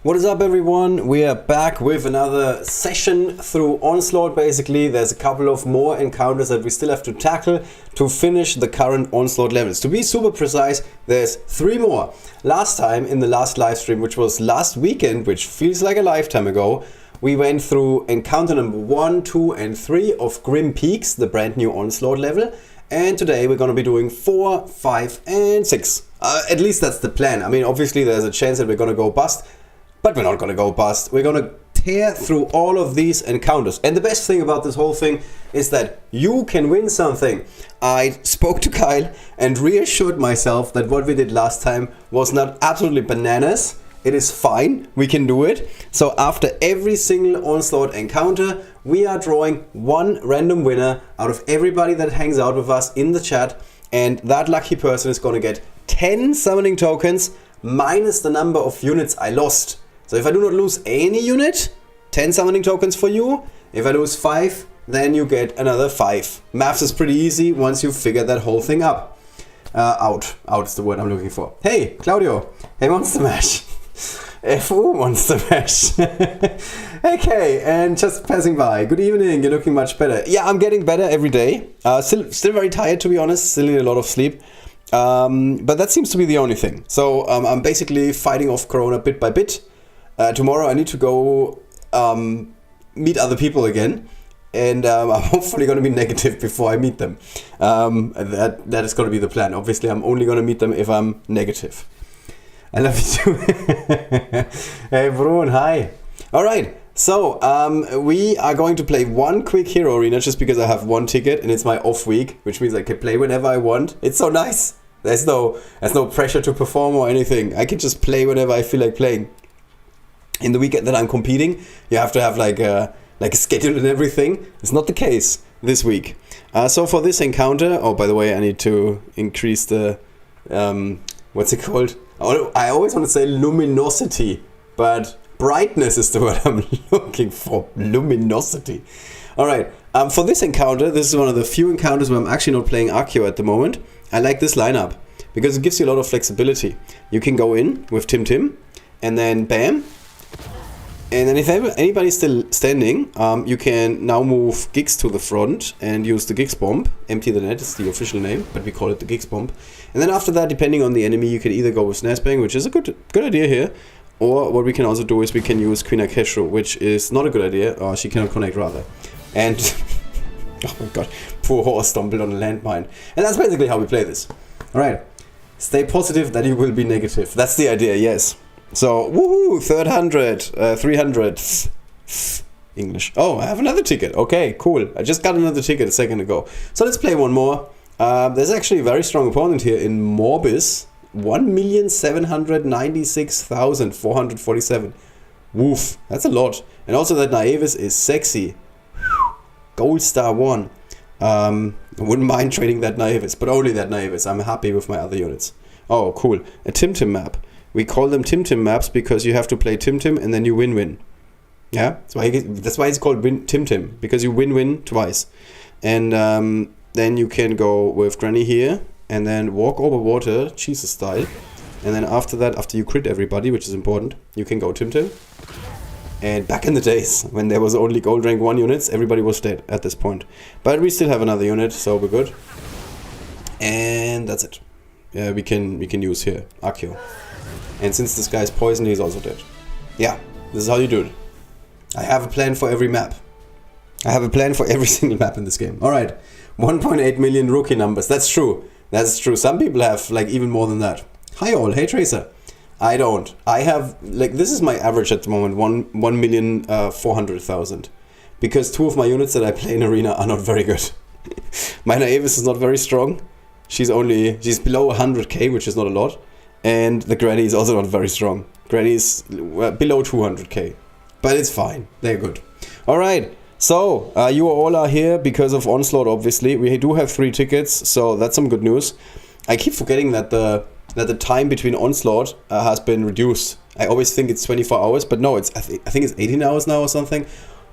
What is up, everyone? We are back with another session through Onslaught. Basically, there's a couple of more encounters that we still have to tackle to finish the current Onslaught levels. To be super precise, there's 3 more. Last time, in the last live stream, which was last weekend, which feels like a lifetime ago, we went through encounter number 1, 2, and 3 of Grim Peaks, the brand new Onslaught level. And today we're going to be doing 4, 5, and 6. At least that's the plan. I mean, obviously there's a chance that we're going to go bust. But we're not going to go bust. We're going to tear through all of these encounters. And the best thing about this whole thing is that you can win something. I spoke to Kyle and reassured myself that what we did last time was not absolutely bananas. It is fine. We can do it. So after every single Onslaught encounter, we are drawing one random winner out of everybody that hangs out with us in the chat. And that lucky person is going to get 10 summoning tokens minus the number of units I lost. So if I do not lose any unit, 10 summoning tokens for you. If I lose 5, then you get another 5. Maths is pretty easy once you figure that whole thing up. Out is the word I'm looking for. Hey, Claudio. Hey, Monster Mash. FU Monster Mash. Okay, and just passing by. Good evening. You're looking much better. Yeah, I'm getting better every day. Still very tired, to be honest. Still need a lot of sleep. But that seems to be the only thing. So I'm basically fighting off Corona bit by bit. Tomorrow I need to go meet other people again, and I'm hopefully going to be negative before I meet them. That is going to be the plan. Obviously, I'm only going to meet them if I'm negative. I love you too. Hey, Brun, hi. All right, so we are going to play one quick hero arena just because I have one ticket and it's my off week, which means I can play whenever I want. It's so nice. There's no pressure to perform or anything. I can just play whenever I feel like playing. In the weekend that I'm competing, you have to have like a schedule and everything. It's not the case this week. So for this encounter, oh, by the way, I need to increase the, what's it called? I always want to say luminosity, but brightness is the word I'm looking for. Luminosity. All right. For this encounter, this is one of the few encounters where I'm actually not playing Accio at the moment. I like this lineup because it gives you a lot of flexibility. You can go in with Tim, and then bam. And then if anybody's still standing, you can now move Giggs to the front and use the Giggs bomb. Empty the net is the official name, but we call it the Giggs bomb. And then after that, depending on the enemy, you can either go with Snazbang, which is a good idea here, or what we can also do is we can use Queen Akeshu, which is not a good idea, or she cannot connect rather. And oh my god, poor horse stumbled on a landmine. And that's basically how we play this. Alright, stay positive that you will be negative. That's the idea, yes. So, woohoo, 300, English. Oh, I have another ticket. Okay, cool. I just got another ticket a second ago. So let's play one more. There's actually a very strong opponent here in Morbis. 1,796,447. Woof, that's a lot. And also that Naevis is sexy. Gold star 1. I wouldn't mind trading that Naevis, but only that Naevis. I'm happy with my other units. Oh, cool. A Tim map. We call them Tim maps because you have to play Tim and then you win-win. Yeah, that's why it's called Tim, because you win-win twice. And then you can go with Granny here and then walk over water, Jesus style. And then after that, after you crit everybody, which is important, you can go Tim. And back in the days when there was only gold rank 1 units, everybody was dead at this point. But we still have another unit, so we're good. And that's it. Yeah, we can use here Accio. And since this guy's poisoned, he's also dead. Yeah, this is how you do it. I have a plan for every map. I have a plan for every single map in this game. Alright, 1.8 million rookie numbers. That's true. That's true. Some people have like even more than that. Hi all, hey Tracer. I don't. I have, like, this is my average at the moment, 1,400,000. Because 2 of my units that I play in Arena are not very good. My Naevis is not very strong. She's below 100k, which is not a lot. And the Granny is also not very strong. Granny is below 200k. But it's fine. They're good. Alright. So, you all are here because of Onslaught, obviously. We do have 3 tickets, so that's some good news. I keep forgetting that the time between Onslaught has been reduced. I always think it's 24 hours, but no, I think it's 18 hours now or something.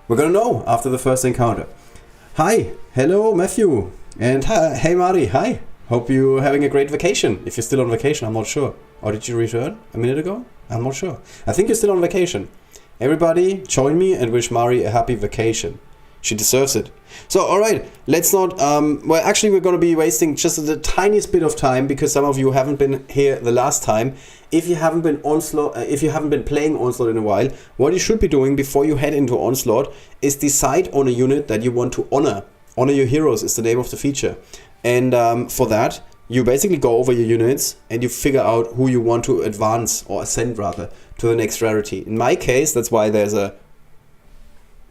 We're gonna know after the first encounter. Hi. Hello, Matthew. And hey, Mari. Hi. Hope you're having a great vacation. If you're still on vacation, I'm not sure. Or did you return a minute ago? I'm not sure. I think you're still on vacation. Everybody, join me and wish Mari a happy vacation. She deserves it. So, alright, let's not... well, actually, we're going to be wasting just the tiniest bit of time because some of you haven't been here the last time. If you haven't been playing Onslaught in a while, what you should be doing before you head into Onslaught is decide on a unit that you want to honor. Honor your heroes is the name of the feature. And for that, you basically go over your units and you figure out who you want to advance, or ascend rather, to the next rarity. In my case, that's why there's a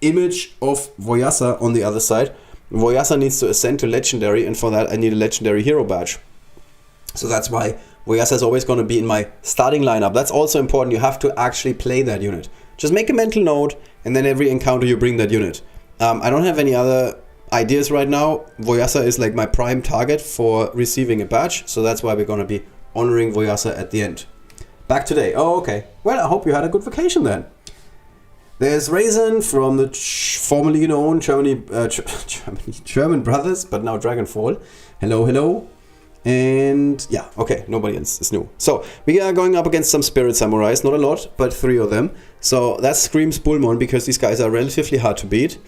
image of Voyasa on the other side. Voyasa needs to ascend to legendary, and for that I need a legendary hero badge. So that's why Voyasa is always going to be in my starting lineup. That's also important. You have to actually play that unit. Just make a mental note, and then every encounter you bring that unit. I don't have any other ideas right now. Voyasa is like my prime target for receiving a badge, so that's why we're going to be honoring Voyasa at the end. Back today. Oh, okay. Well, I hope you had a good vacation then. There's Raisin from the formerly known German Brothers, but now Dragonfall. Hello, hello. And yeah, okay, nobody else is new. So we are going up against some Spirit Samurais, not a lot, but 3 of them. So that screams Bullmon because these guys are relatively hard to beat.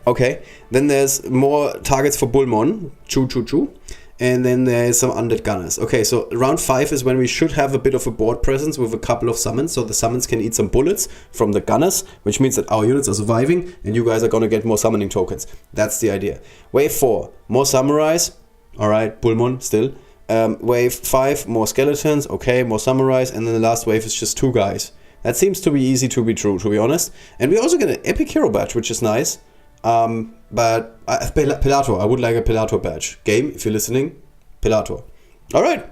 Okay, then there's more targets for Bullmon, choo. And then there's some undead gunners. Okay, so round 5 is when we should have a bit of a board presence with a couple of summons. So the summons can eat some bullets from the gunners, which means that our units are surviving and you guys are gonna get more summoning tokens. That's the idea. Wave 4, more samurais. Alright, Bullmon still. Wave 5, more skeletons. Okay, more samurais. And then the last wave is just 2 guys. That seems to be easy to be true, to be honest. And we also get an epic hero badge, which is nice. But Pilator, I would like a Pilator badge. Game, if you're listening, Pilator. Alright,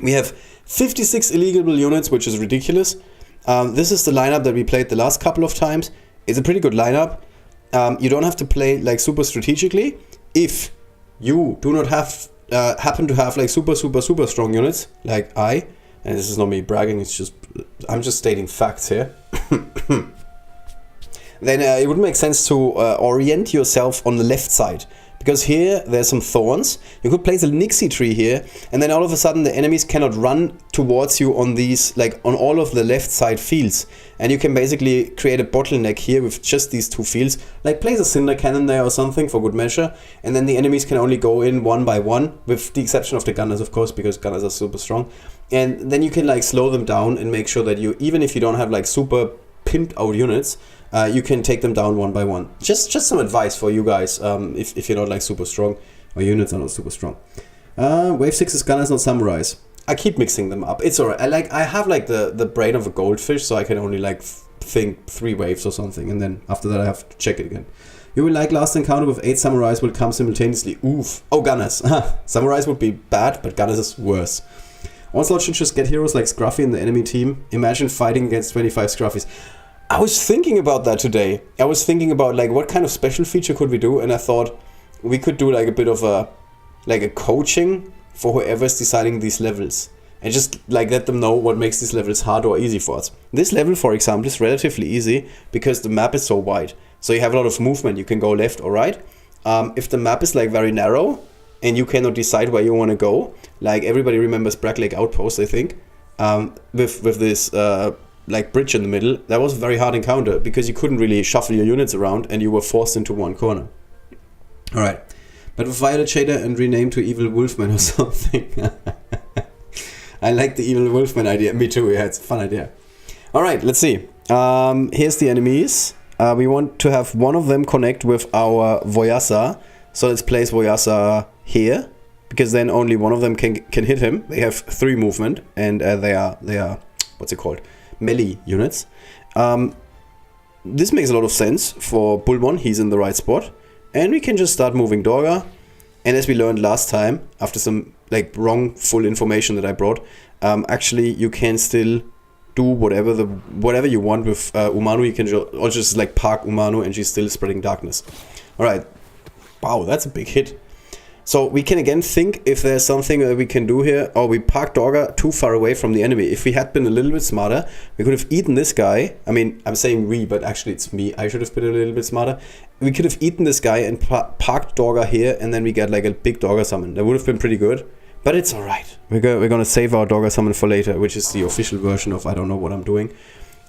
we have 56 illegal units, which is ridiculous. This is the lineup that we played the last couple of times. It's a pretty good lineup. You don't have to play like super strategically. If you do not have happen to have like super strong units, like I, and this is not me bragging, I'm just stating facts here. Then it would make sense to orient yourself on the left side. Because here, there's some thorns. You could place a Nixie tree here, and then all of a sudden the enemies cannot run towards you on these, like on all of the left side fields. And you can basically create a bottleneck here with just these 2 fields. Like place a Cinder Cannon there or something for good measure. And then the enemies can only go in 1 by 1, with the exception of the gunners, of course, because gunners are super strong. And then you can like slow them down and make sure that you, even if you don't have like super pimped out units, you can take them down 1 by 1. Just some advice for you guys, if you're not like super strong, or units are not super strong. Wave 6 is gunners, not samurais. I keep mixing them up. It's alright. I have like the brain of a goldfish, so I can only like think 3 waves or something, and then after that I have to check it again. You will like last encounter with 8 samurais will come simultaneously. Oof. Oh, gunners. Samurais would be bad, but gunners is worse. Onslaught should just get heroes like Scruffy in the enemy team. Imagine fighting against 25 Scruffies. I was thinking about that today. I was thinking about like what kind of special feature could we do, and I thought we could do like a bit of a coaching for whoever's deciding these levels, and just like let them know what makes these levels hard or easy for us. This level, for example, is relatively easy because the map is so wide, so you have a lot of movement. You can go left or right. If the map is like very narrow and you cannot decide where you want to go, like everybody remembers Bragg Lake Outpost, I think, with this like bridge in the middle, that was a very hard encounter because you couldn't really shuffle your units around and you were forced into one corner. Alright, but with Violet Shader and rename to Evil Wolfman or something. I like the Evil Wolfman idea. Me too, yeah, it's a fun idea. Alright, let's see. Here's the enemies. We want to have one of them connect with our Voyasa. So let's place Voyasa here, because then only one of them can hit him. They have 3 movement, and they are what's it called? Melee units. This makes a lot of sense for Bullmon. He's in the right spot, and we can just start moving Dorga. And as we learned last time, after some like wrongful information that I brought, actually you can still do whatever you want with Umanu. You can just like park Umanu, and she's still spreading darkness. All right. Wow, that's a big hit. So we can again think if there's something that we can do here. Or we parked Dogger too far away from the enemy. If we had been a little bit smarter, we could have eaten this guy. I mean, I'm saying we, but actually it's me. I should have been a little bit smarter. We could have eaten this guy and parked Dogger here, and then we get like a big Dogger summon. That would have been pretty good. But it's alright. We're gonna save our Dogger summon for later, which is the official version of I don't know what I'm doing.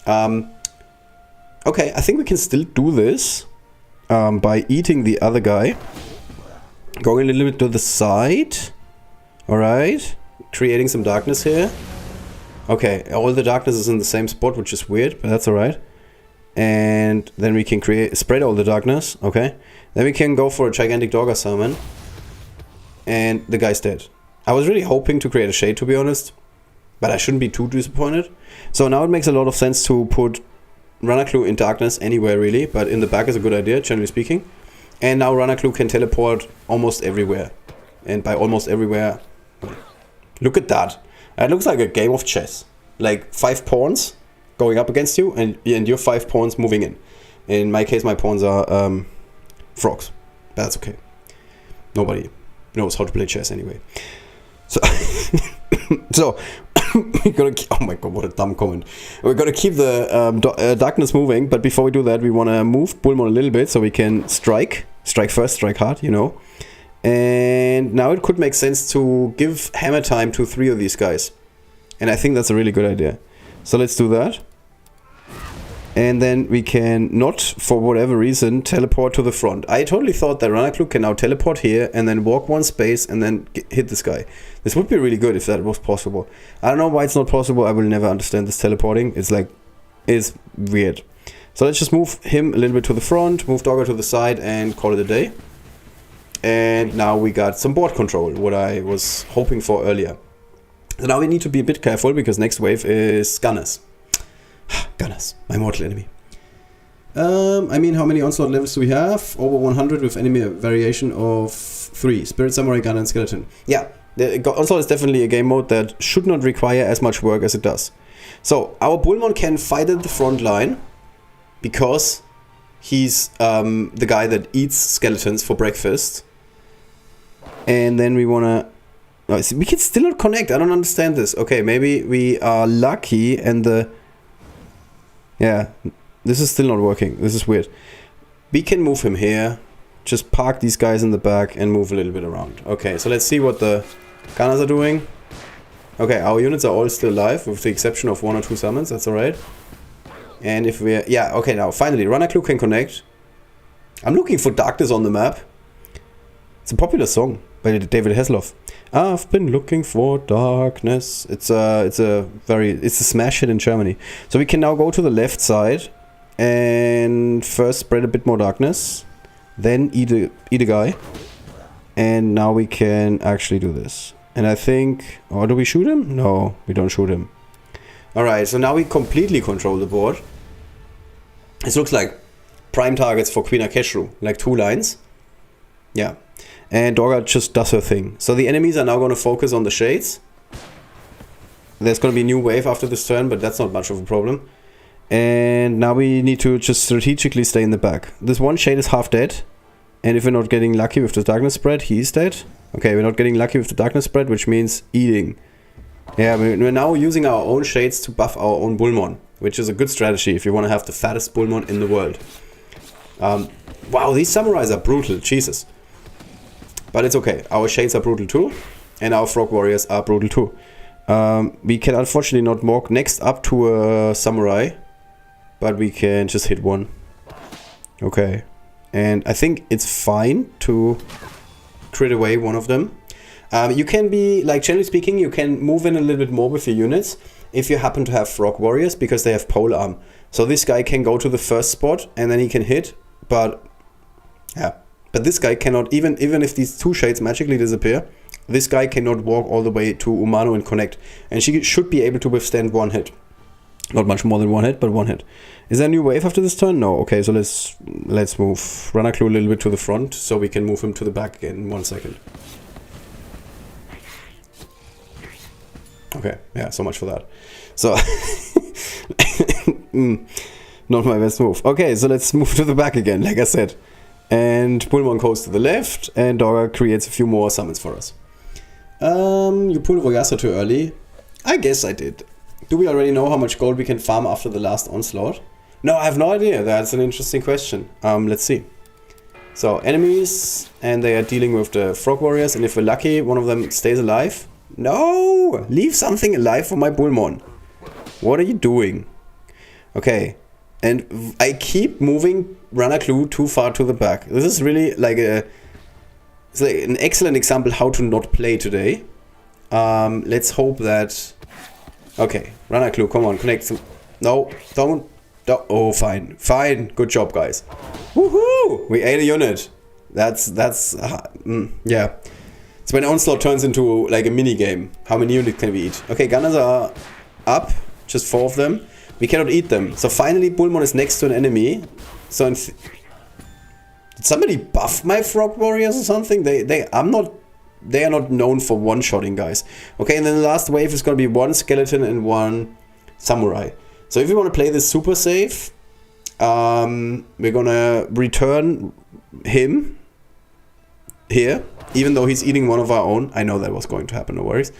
Okay, I think we can still do this by eating the other guy. Going a little bit to the side. Alright. Creating some darkness here. Okay, all the darkness is in the same spot, which is weird, but that's alright. And then we can spread all the darkness. Okay. Then we can go for a gigantic Dogger summon. And the guy's dead. I was really hoping to create a shade, to be honest. But I shouldn't be too disappointed. So now it makes a lot of sense to put Ranaklu in darkness anywhere, really. But in the back is a good idea, generally speaking. And now Ranaklu can teleport almost everywhere. And by almost everywhere... Look at that. It looks like a game of chess. Like 5 pawns going up against you, and your 5 pawns moving in. In my case, my pawns are frogs. But that's okay. Nobody knows how to play chess anyway. So, so we're gonna oh my god, what a dumb comment. We're gonna keep the darkness moving, but before we do that, we wanna move Bullmon a little bit so we can strike first, strike hard, you know. And now it could make sense to give hammer time to 3 of these guys, and I think that's a really good idea. So let's do that. And then we can not, for whatever reason, teleport to the front. I totally thought that Ranaklu can now teleport here and then walk 1 space and then hit this guy. This would be really good if that was possible. I don't know why it's not possible. I will never understand this teleporting. It's weird. So let's just move him a little bit to the front, move Dogger to the side, and call it a day. And now we got some board control, what I was hoping for earlier. So now we need to be a bit careful because next wave is Gunners. Gunners, my mortal enemy. I mean, how many Onslaught levels do we have? Over 100 with enemy variation of 3. Spirit, Samurai, Gunner, and Skeleton. Yeah, Onslaught is definitely a game mode that should not require as much work as it does. So, our Bullmon can fight at the front line because he's the guy that eats skeletons for breakfast. And then we wanna... No, we can still not connect. I don't understand this. Okay, maybe we are lucky and the... Yeah, this is still not working. This is weird. We can move him here. Just park these guys in the back and move a little bit around. Okay, so let's see what the Gunners are doing. Okay, our units are all still alive with the exception of 1 or 2 summons. That's alright. And if we're... Yeah, okay, now finally Ranaklu can connect. I'm looking for darkness on the map. It's a popular song by David Hasselhoff. I've been looking for darkness. It's a smash hit in Germany. So we can now go to the left side and first spread a bit more darkness, then eat a guy, and now we can actually do this. And I think, or do we shoot him? No, we don't shoot him. All right, so now we completely control the board. This looks like prime targets for Queen Akeshru, like 2 lines. Yeah. And Dogger just does her thing. So the enemies are now going to focus on the shades. There's going to be a new wave after this turn, but that's not much of a problem. And now we need to just strategically stay in the back. This one shade is half dead. And if we're not getting lucky with the darkness spread, he's dead. Okay, we're not getting lucky with the darkness spread, which means eating. Yeah, we're now using our own shades to buff our own Bullmon, which is a good strategy if you want to have the fattest Bullmon in the world. Wow, these samurais are brutal, Jesus. But it's okay, our shades are brutal too, and our frog warriors are brutal too. We can unfortunately not walk next up to a samurai, but we can just hit 1. Okay, and I think it's fine to crit away one of them. You can be, like generally speaking, you can move in a little bit more with your units if you happen to have frog warriors because they have pole arm. So this guy can go to the first spot and then he can hit, but yeah. But this guy cannot, even if these 2 shades magically disappear, this guy cannot walk all the way to Umano and connect. And she should be able to withstand 1 hit. Not much more than 1 hit, but 1 hit. Is there a new wave after this turn? No. Okay, so let's move Ranaklu a little bit to the front so we can move him to the back again in 1 second. Okay, yeah, so much for that. So, not my best move. Okay, so let's move to the back again, like I said. And Bullmon goes to the left, and Dogger creates a few more summons for us. You pulled Voyasa too early. I guess I did. Do we already know how much gold we can farm after the last Onslaught? No, I have no idea. That's an interesting question. Let's see. So, enemies, and they are dealing with the Frog Warriors, and if we're lucky, one of them stays alive. No! Leave something alive for my Bullmon. What are you doing? Okay. And I keep moving Ranaklu too far to the back. This is really like it's like an excellent example how to not play today. Let's hope that... Okay, Ranaklu, come on, connect some... No, don't... Oh, fine. Fine. Good job, guys. Woohoo! We ate a unit. That's yeah. It's when Onslaught turns into like a mini game. How many units can we eat? Okay, gunners are up. Just 4 of them. We cannot eat them. So finally, Bullmon is next to an enemy. So did somebody buff my Frog Warriors or something? They are not known for one-shotting, guys. Okay, and then the last wave is gonna be 1 skeleton and 1 samurai. So if we want to play this super safe, we're gonna return him here, even though he's eating one of our own. I know that was going to happen, no worries.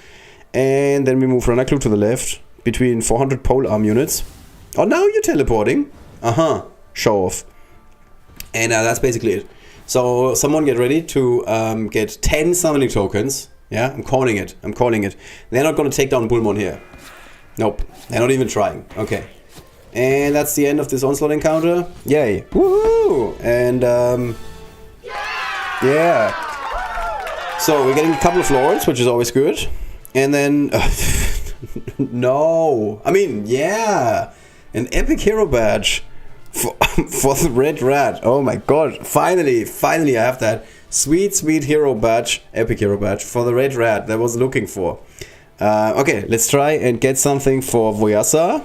And then we move Ranaklu to the left, between 400 pole arm units. Oh, now you're teleporting. Show off. And that's basically it. So someone get ready to get 10 summoning tokens. Yeah, I'm calling it. They're not going to take down Bullmon here. Nope, they're not even trying. Okay. And that's the end of this Onslaught encounter. Yay. Woohoo! And yeah. So we're getting a couple of lords, which is always good. And then no. I mean, yeah. An epic hero badge for the red rat. Oh my god. Finally I have that sweet hero badge, epic hero badge for the red rat that I was looking for. Okay, let's try and get something for Voyasa.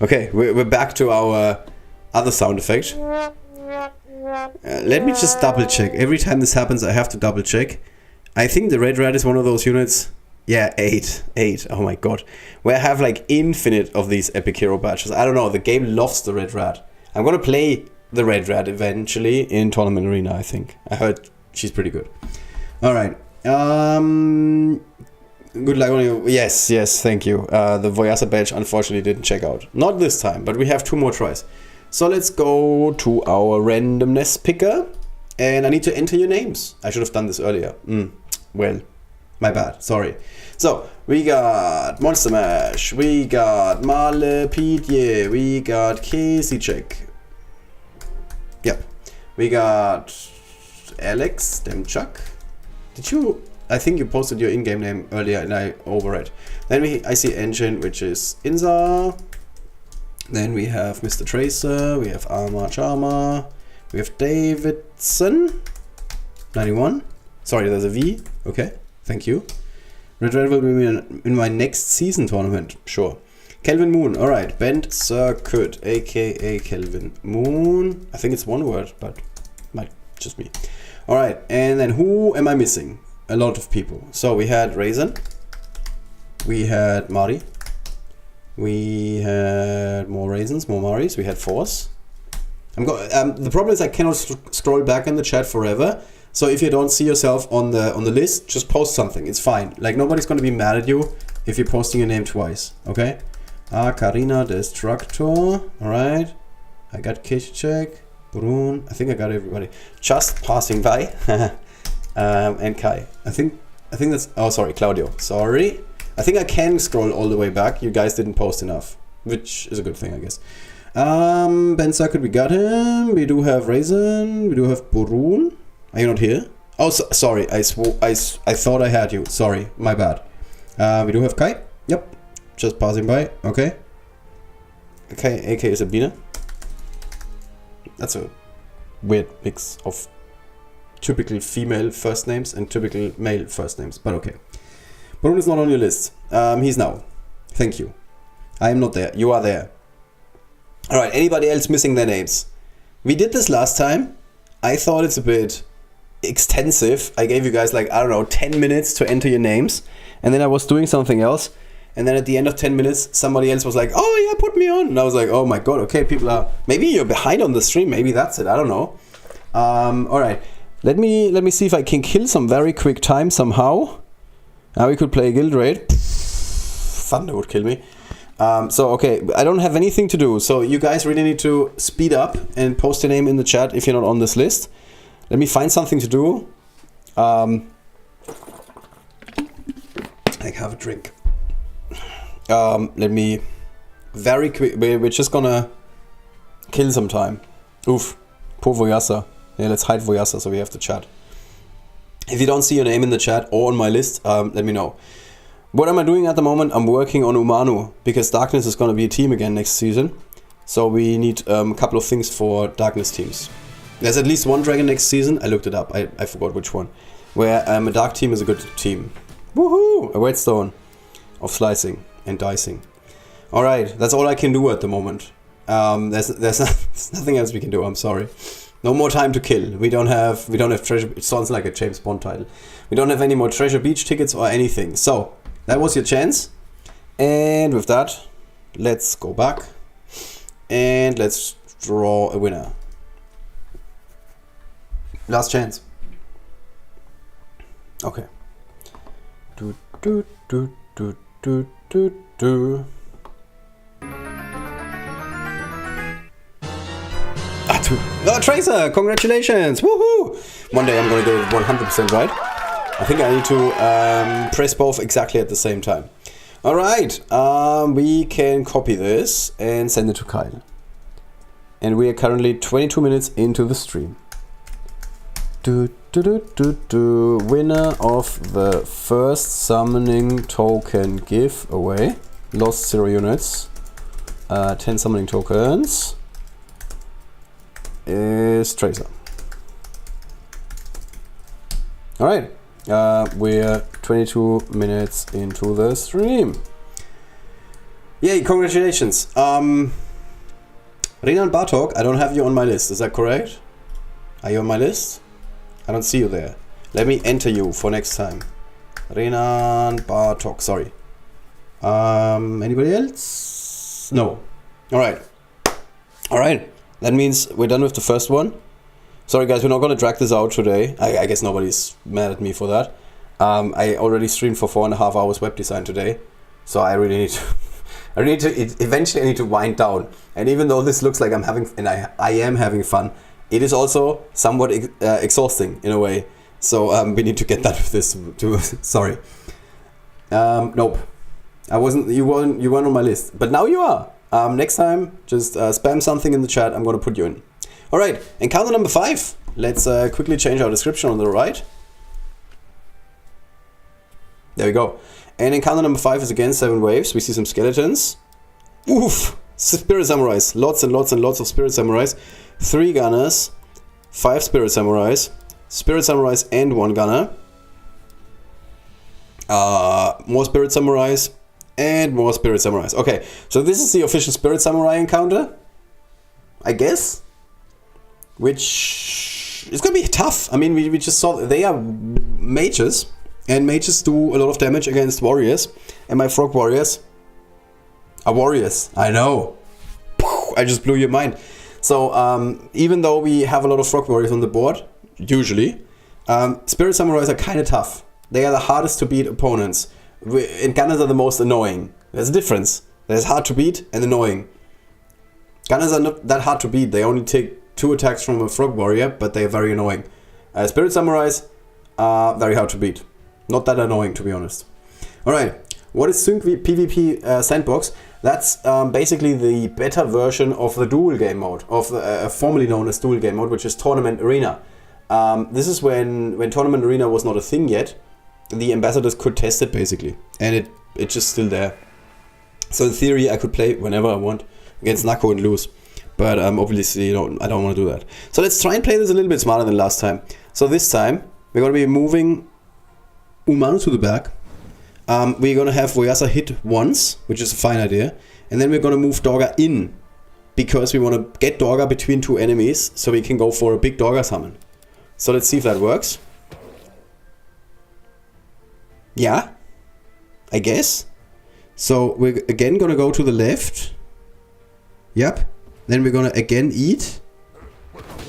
Okay, we're back to our other sound effect. Let me just double check. Every time this happens, I have to double check. I think the red rat is one of those units. Yeah, 8. Oh my god. Where I have like infinite of these epic hero badges. I don't know, the game loves the red rat. I'm gonna play the red rat eventually in Tournament Arena, I think. I heard she's pretty good. Alright. Good luck on you. Yes, thank you. The Voyasa badge unfortunately didn't check out. Not this time, but we have 2 more tries. So let's go to our randomness picker. And I need to enter your names. I should have done this earlier. Well, my bad. Sorry. So, we got Monster Mash. We got Malepidye. We got Casey Check. Yep. We got Alex Demchuk. Did you... I think you posted your in-game name earlier and I overread. Then I see Engine, which is Inza. Then we have Mr. Tracer. We have Arma Charma. We have Davidson. 91. Sorry, there's a V. Okay, thank you. Red Red will be in my next season tournament. Sure. Kelvin Moon. Alright. Bent Circuit, aka Kelvin Moon. I think it's one word, but might just be. Alright, and then who am I missing? A lot of people. So we had Raisin. We had Mari. We had more Raisins, more Maris. We had Force. The problem is I cannot scroll back in the chat forever. So if you don't see yourself on the list, just post something. It's fine. Like nobody's going to be mad at you if you're posting your name twice. Okay. Karina Destructor. All right. I got Kishchek, Brun. I think I got everybody. Just passing by. And Kai. I think that's... Oh, sorry, Claudio. Sorry. I think I can scroll all the way back. You guys didn't post enough, which is a good thing, I guess. Ben Circuit, we got him. We do have Raisin. We do have Burun. Are you not here? Oh, sorry. I thought I had you. Sorry, my bad. We do have Kai. Yep. Just passing by. Okay. Okay, AK Sabina. That's a weird mix of typical female first names and typical male first names, but okay. Barun is not on your list. He's now. Thank you. I am not there. You are there. Alright, anybody else missing their names? We did this last time. I thought it's a bit extensive. I gave you guys like, I don't know, 10 minutes to enter your names. and then I was doing something else, and then at the end of 10 minutes, somebody else was like, oh yeah, put me on. And I was like, oh my god, okay, people are, maybe you're behind on the stream, maybe that's it, I don't know. Alright, let me see if I can kill some very quick time somehow. Now we could play a guild raid. Thunder would kill me. So okay, I don't have anything to do, so you guys really need to speed up and post your name in the chat if you're not on this list. Let me find something to do. Like have a drink. Let me very quick. We're just gonna kill some time. Oof, poor Voyasa. Yeah, let's hide Voyasa so we have to chat. If you don't see your name in the chat or on my list, let me know. What am I doing at the moment? I'm working on Umanu because Darkness is gonna be a team again next season. So we need a couple of things for Darkness teams. There's at least one dragon next season. I looked it up. I forgot which one. Where a dark team is a good team. Woohoo! A redstone of slicing and dicing. Alright, that's all I can do at the moment. There's nothing else we can do, I'm sorry. No more time to kill. We don't have treasure. It sounds like a James Bond title. We don't have any more Treasure Beach tickets or anything. So, that was your chance. And with that, let's go back. And let's draw a winner. Last chance. Okay. Do do do do do do do. Two. Oh, Tracer! Congratulations! Woohoo! One day I'm gonna get it 100% right. I think I need to press both exactly at the same time. Alright, we can copy this and send it to Kyle. And we are currently 22 minutes into the stream. Winner of the first summoning token giveaway. Lost 0 units. 10 summoning tokens. Is Tracer. Alright. We're 22 minutes into the stream. Yay, congratulations. Renan Bartok, I don't have you on my list, is that correct? Are you on my list? I don't see you there. Let me enter you for next time. Renan Bartok, sorry. Anybody else? No. Alright. Alright. That means we're done with the first one. Sorry guys, we're not gonna drag this out today. I guess nobody's mad at me for that. I already streamed for 4.5 hours web design today. So I really need to, eventually I need to wind down. And even though this looks like I'm having, and I am having fun, it is also somewhat exhausting in a way. So we need to get done with this too. Sorry. Nope. You weren't on my list, but now you are. Next time, just spam something in the chat. I'm going to put you in. Alright, encounter number 5. Let's quickly change our description on the right. There we go. And encounter number 5 is again 7 waves. We see some skeletons. Oof! Spirit Samurais. Lots and lots and lots of Spirit Samurais. 3 gunners. 5 Spirit Samurais. Spirit Samurais and 1 gunner. More Spirit Samurais. And more Spirit Samurais. Okay, so this is the official Spirit Samurai encounter, I guess. Which is gonna be tough. I mean, we just saw they are mages, and mages do a lot of damage against warriors. And my frog warriors are warriors. I know. I just blew your mind. So even though we have a lot of frog warriors on the board, usually, Spirit Samurais are kind of tough. They are the hardest to beat opponents. And gunners are the most annoying. There's a difference. There's hard to beat and annoying. Gunners are not that hard to beat. They only take 2 attacks from a frog warrior, but they are very annoying. Spirit Samurais are very hard to beat. Not that annoying, to be honest. Alright, what is Sync PvP Sandbox? That's basically the better version of the dual game mode, of formerly known as dual game mode, which is Tournament Arena. This is when Tournament Arena was not a thing yet. The ambassadors could test it basically, and it's just still there. So in theory, I could play whenever I want against Nakko and lose, but obviously, I don't want to do that. So let's try and play this a little bit smarter than last time. So this time we're going to be moving Umanu to the back. We're going to have Voyasa hit once, which is a fine idea, and then we're going to move Dorga in because we want to get Dorga between 2 enemies, so we can go for a big Dorga summon. So let's see if that works. Yeah. I guess. So we're again gonna go to the left. Yep. Then we're gonna again eat.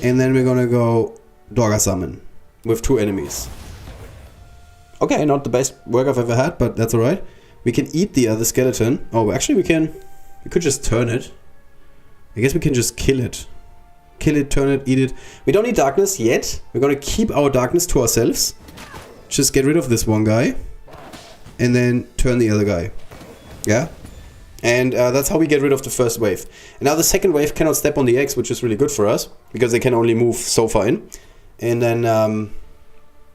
And then we're gonna go Dorga summon with 2 enemies. Okay, not the best work I've ever had, but that's alright. We can eat the other skeleton. Oh, actually we could just turn it. I guess we can just kill it. Kill it, turn it, eat it. We don't need darkness yet. We're gonna keep our darkness to ourselves. Just get rid of this one guy. And then turn the other guy. Yeah? And that's how we get rid of the first wave. And now the second wave cannot step on the eggs, which is really good for us. Because they can only move so far in. And then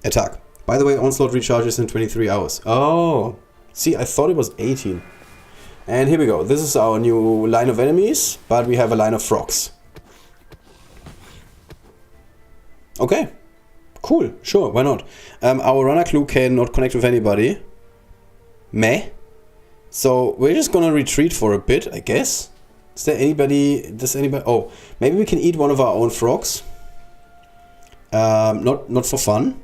attack. By the way, Onslaught recharges in 23 hours. Oh. See, I thought it was 18. And here we go. This is our new line of enemies. But we have a line of frogs. Okay. Cool. Sure. Why not? Our runner clue cannot connect with anybody. Meh. So we're just gonna retreat for a bit, I guess. Is there anybody? Does anybody? Oh, maybe we can eat one of our own frogs. Not for fun.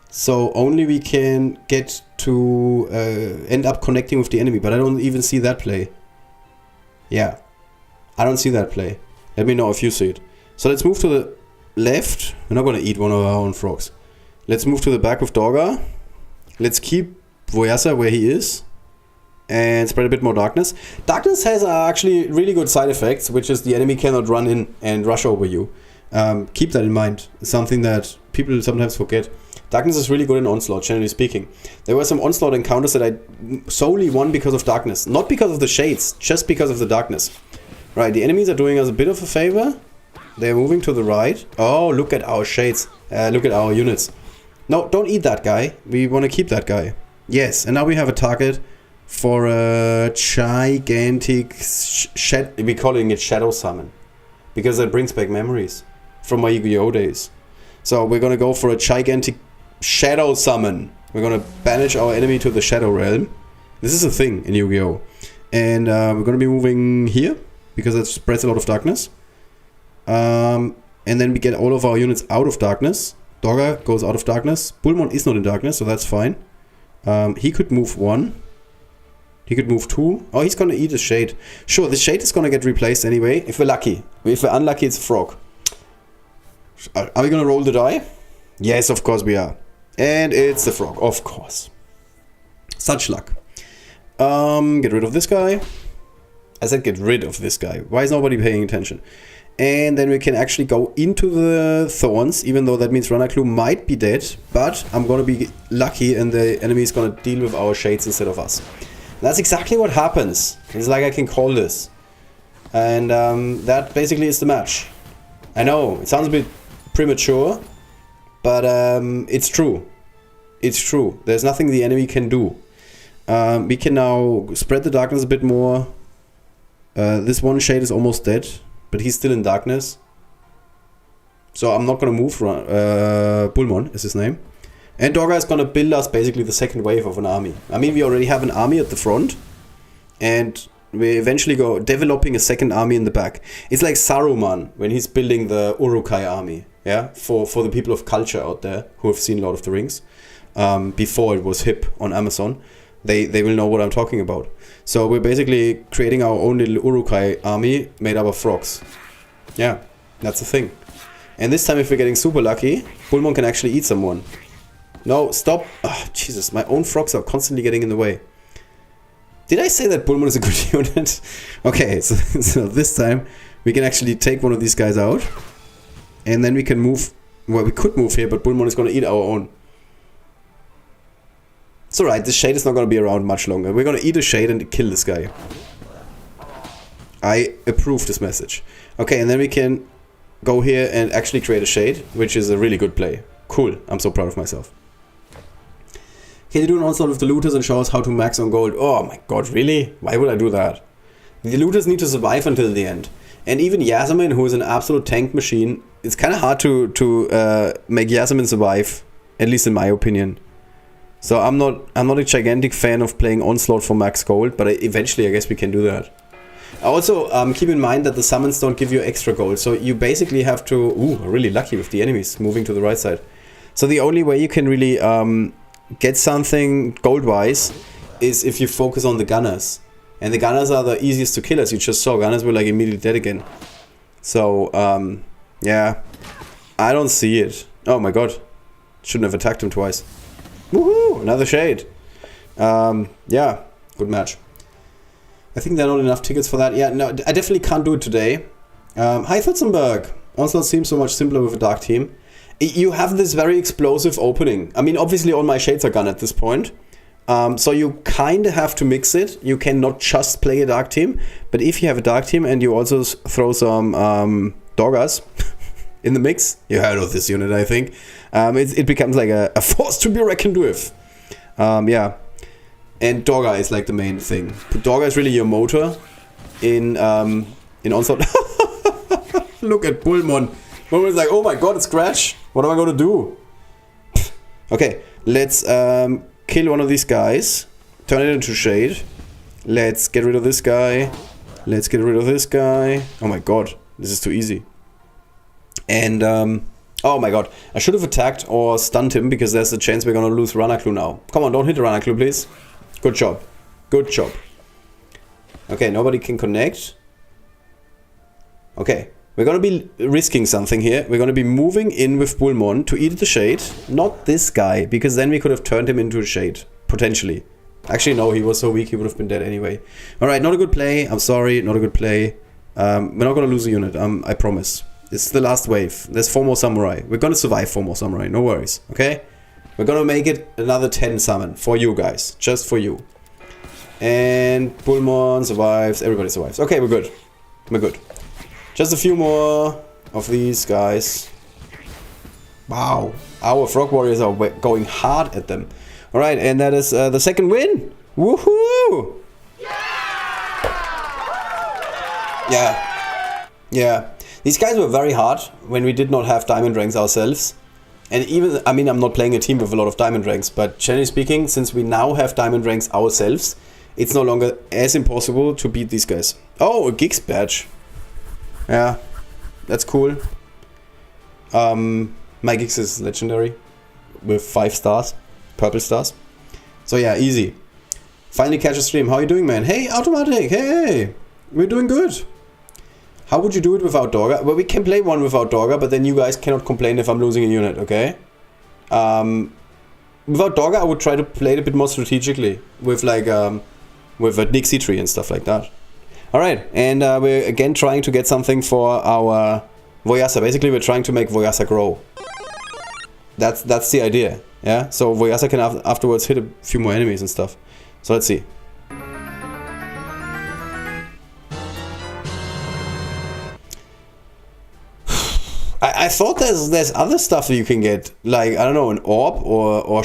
So only we can get to end up connecting with the enemy, but I don't even see that play. Yeah, I don't see that play. Let me know if you see it. So let's move to the left. We're not gonna eat one of our own frogs. Let's move to the back with Dorga. Let's keep Voyasa where he is. And spread a bit more darkness. Darkness has actually really good side effects, which is the enemy cannot run in and rush over you. Keep that in mind. It's something that people sometimes forget. Darkness is really good in Onslaught, generally speaking. There were some Onslaught encounters that I solely won because of darkness. Not because of the shades, just because of the darkness. Right, the enemies are doing us a bit of a favor. They're moving to the right. Oh, look at our shades. Look at our units. No, don't eat that guy. We want to keep that guy. Yes, and now we have a target for a gigantic we're calling it shadow summon, because it brings back memories from my Yu-Gi-Oh days. So we're gonna go for a gigantic shadow summon. We're gonna banish our enemy to the shadow realm. This is a thing in Yu-Gi-Oh, and we're gonna be moving here because it spreads a lot of darkness. And then we get all of our units out of darkness. Dorga goes out of darkness. Bullmon is not in darkness, so that's fine. He could move 1. He could move 2. Oh, he's gonna eat a shade. Sure, the shade is gonna get replaced anyway, if we're lucky. If we're unlucky, it's a frog. Are we gonna roll the die? Yes, of course we are. And it's the frog, of course. Such luck. Get rid of this guy. I said get rid of this guy. Why is nobody paying attention? And then we can actually go into the thorns, even though that means Runner Clue might be dead. But I'm gonna be lucky and the enemy is gonna deal with our shades instead of us. That's exactly what happens. It's like I can call this. And that basically is the match. I know, it sounds a bit premature, but it's true. It's true. There's nothing the enemy can do. We can now spread the darkness a bit more. This one shade is almost dead, but he's still in darkness. So I'm not gonna move. Bullmon is his name. And Dorga is gonna build us basically the second wave of an army. I mean, we already have an army at the front. And we eventually go developing a second army in the back. It's like Saruman when he's building the Uruk-hai army. Yeah, for the people of culture out there who have seen Lord of the Rings. Before it was hip on Amazon. They will know what I'm talking about. So we're basically creating our own little Uruk-hai army made up of frogs. Yeah, that's the thing. And this time if we're getting super lucky, Bullmon can actually eat someone. No, stop. Oh, Jesus, my own frogs are constantly getting in the way. Did I say that Bullmon is a good unit? Okay, so this time we can actually take one of these guys out. And then we can move. Well, we could move here, but Bullmon is going to eat our own. It's alright, this shade is not going to be around much longer. We're going to eat a shade and kill this guy. I approve this message. Okay, and then we can go here and actually create a shade, which is a really good play. Cool, I'm so proud of myself. Can you do an onslaught with the looters and show us how to max on gold? Oh my god, really? Why would I do that? The looters need to survive until the end. And even Yasmin, who is an absolute tank machine, it's kind of hard to make Yasmin survive, at least in my opinion. So I'm not a gigantic fan of playing Onslaught for max gold, but eventually I guess we can do that. Also, keep in mind that the summons don't give you extra gold, so you basically have to... Ooh, really lucky with the enemies moving to the right side. So the only way you can really get something gold-wise is if you focus on the gunners. And the gunners are the easiest to kill, as you just saw. Gunners were like immediately dead again. So, yeah. I don't see it. Oh my god. Shouldn't have attacked him twice. Woohoo! Another shade. Yeah. Good match. I think there are not enough tickets for that. Yeah, no, I definitely can't do it today. Hi, Thutzenberg. Onslaught seems so much simpler with a dark team. You have this very explosive opening. I mean, obviously all my shades are gone at this point. So you kind of have to mix it. You cannot just play a dark team. But if you have a dark team and you also throw some doggers in the mix, you heard of this unit, I think. It becomes like a force to be reckoned with. Yeah. And Dogger is like the main thing. Dogger is really your motor in Onslaught. Look at Bullmon. Bullmon is like, oh my god, it's Crash. What am I gonna do? Okay, let's kill one of these guys. Turn it into shade. Let's get rid of this guy. Let's get rid of this guy. Oh my god, this is too easy. And oh my god, I should have attacked or stunned him because there's a chance we're gonna lose Ranaklu now. Come on, don't hit Ranaklu, please. Good job. Good job. Okay, nobody can connect. Okay, we're gonna be risking something here. We're gonna be moving in with Bullmon to eat the shade. Not this guy, because then we could have turned him into a shade. Potentially. Actually, no, he was so weak he would have been dead anyway. Alright, not a good play. I'm sorry, not a good play. We're not gonna lose a unit, I promise. It's the last wave. There's 4 more samurai. We're gonna survive 4 more samurai, no worries, okay? We're gonna make it another 10 summon for you guys. Just for you. And Bullmon survives. Everybody survives. Okay, we're good. We're good. Just a few more of these guys. Wow. Our frog warriors are going hard at them. Alright, and that is the second win. Woohoo! Yeah. Yeah. These guys were very hard when we did not have diamond ranks ourselves. And even, I mean, I'm not playing a team with a lot of diamond ranks, but generally speaking, since we now have diamond ranks ourselves, it's no longer as impossible to beat these guys. Oh, a Geeks badge. Yeah, that's cool. My Geeks is legendary with 5 stars, purple stars. So yeah, easy. Finally catch a stream. How are you doing, man? Hey, Automatic. Hey, we're doing good. How would you do it without Dogger? Well, we can play one without Dogger, but then you guys cannot complain if I'm losing a unit, okay? Without Dogger, I would try to play it a bit more strategically with like with a Nixie tree and stuff like that. All right, and we're again trying to get something for our Voyasa. Basically, we're trying to make Voyasa grow. That's the idea, yeah. So Voyasa can afterwards hit a few more enemies and stuff. So let's see. I thought there's other stuff that you can get, like, I don't know, an orb or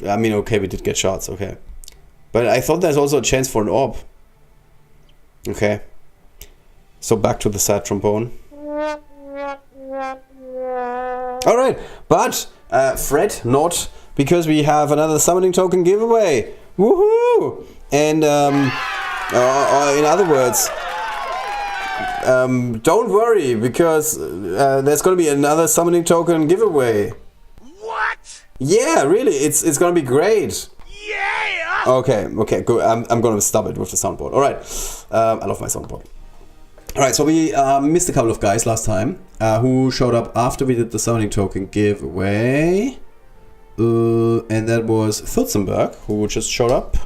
I mean, okay, we did get shards, okay. But I thought there's also a chance for an orb. Okay. So back to the sad trombone. Alright, but fret not, because we have another summoning token giveaway. Woohoo! And, or in other words, don't worry, because there's gonna be another summoning token giveaway. What? Yeah, really, it's gonna be great. Yeah! Okay, good. I'm gonna stop it with the soundboard. Alright, I love my soundboard. Alright, so we missed a couple of guys last time who showed up after we did the summoning token giveaway. And that was Thutzenberg, who just showed up.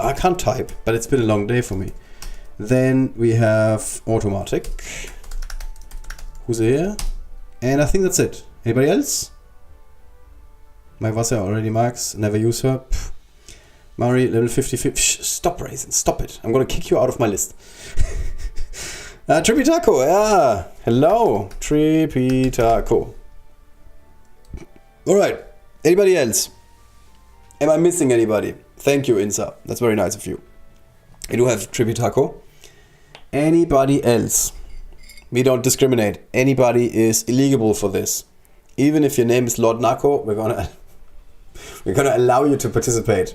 I can't type, but it's been a long day for me. Then we have Automatic, who's here, and I think that's it. Anybody else? My Wasser already marks, never use her. Pff. Mari, level 55. Shh, stop, Raisin, stop it. I'm gonna kick you out of my list. Tripitako, yeah. Hello, Tripitako. Alright, anybody else? Am I missing anybody? Thank you, Insa. That's very nice of you. I do have Tripitako. Anybody else? We don't discriminate. Anybody is eligible for this. Even if your name is Lord Nakko, we're gonna allow you to participate.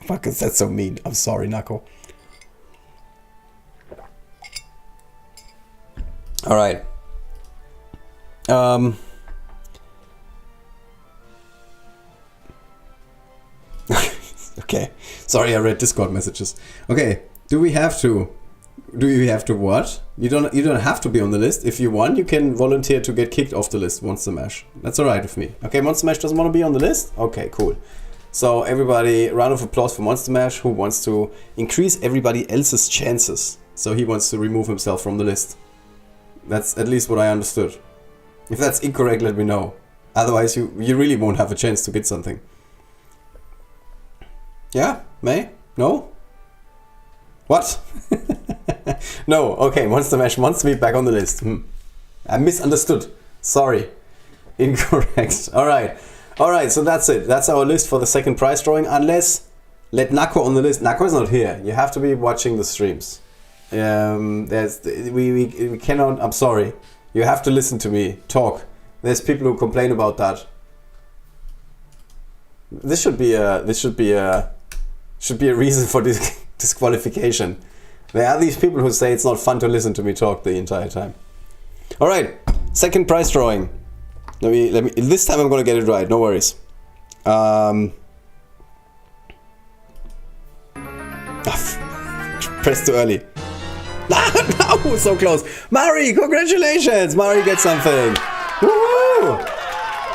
Fuck, is that so mean? I'm sorry, Nakko. Alright. Okay. Sorry, I read Discord messages. Okay. Do we have to? Do you have to what? You don't have to be on the list. If you want, you can volunteer to get kicked off the list, Monster Mash. That's alright with me. Okay, Monster Mash doesn't want to be on the list? Okay, cool. So everybody, round of applause for Monster Mash, who wants to increase everybody else's chances. So he wants to remove himself from the list. That's at least what I understood. If that's incorrect, let me know. Otherwise, you really won't have a chance to get something. Yeah? May? No? What? No, okay, Monster Mash wants to be back on the list. I misunderstood. Sorry. Incorrect. Alright. Alright, so that's it. That's our list for the second prize drawing. Unless, let Nakko on the list. Nakko is not here. You have to be watching the streams. We cannot, I'm sorry. You have to listen to me talk. There's people who complain about that. This should be a reason for this disqualification. There are these people who say it's not fun to listen to me talk the entire time. All right, second prize drawing. Let me. This time I'm gonna get it right. No worries. Pressed too early. No, so close. Mari, congratulations! Mari gets something. Woohoo!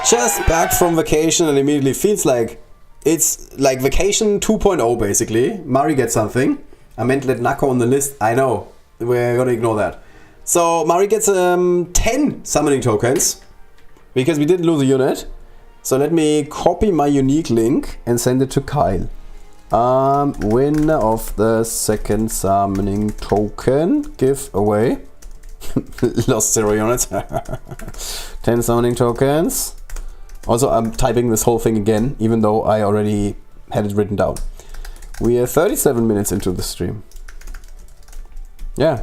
Just back from vacation and immediately feels like it's like vacation 2.0 basically. Mari gets something. I meant let Nakko on the list. I know. We're gonna ignore that. So Mari gets 10 summoning tokens because we didn't lose a unit. So let me copy my unique link and send it to Kyle. Winner of the second summoning token giveaway. Lost 0 units. 10 summoning tokens. Also, I'm typing this whole thing again, even though I already had it written down. We are 37 minutes into the stream. Yeah,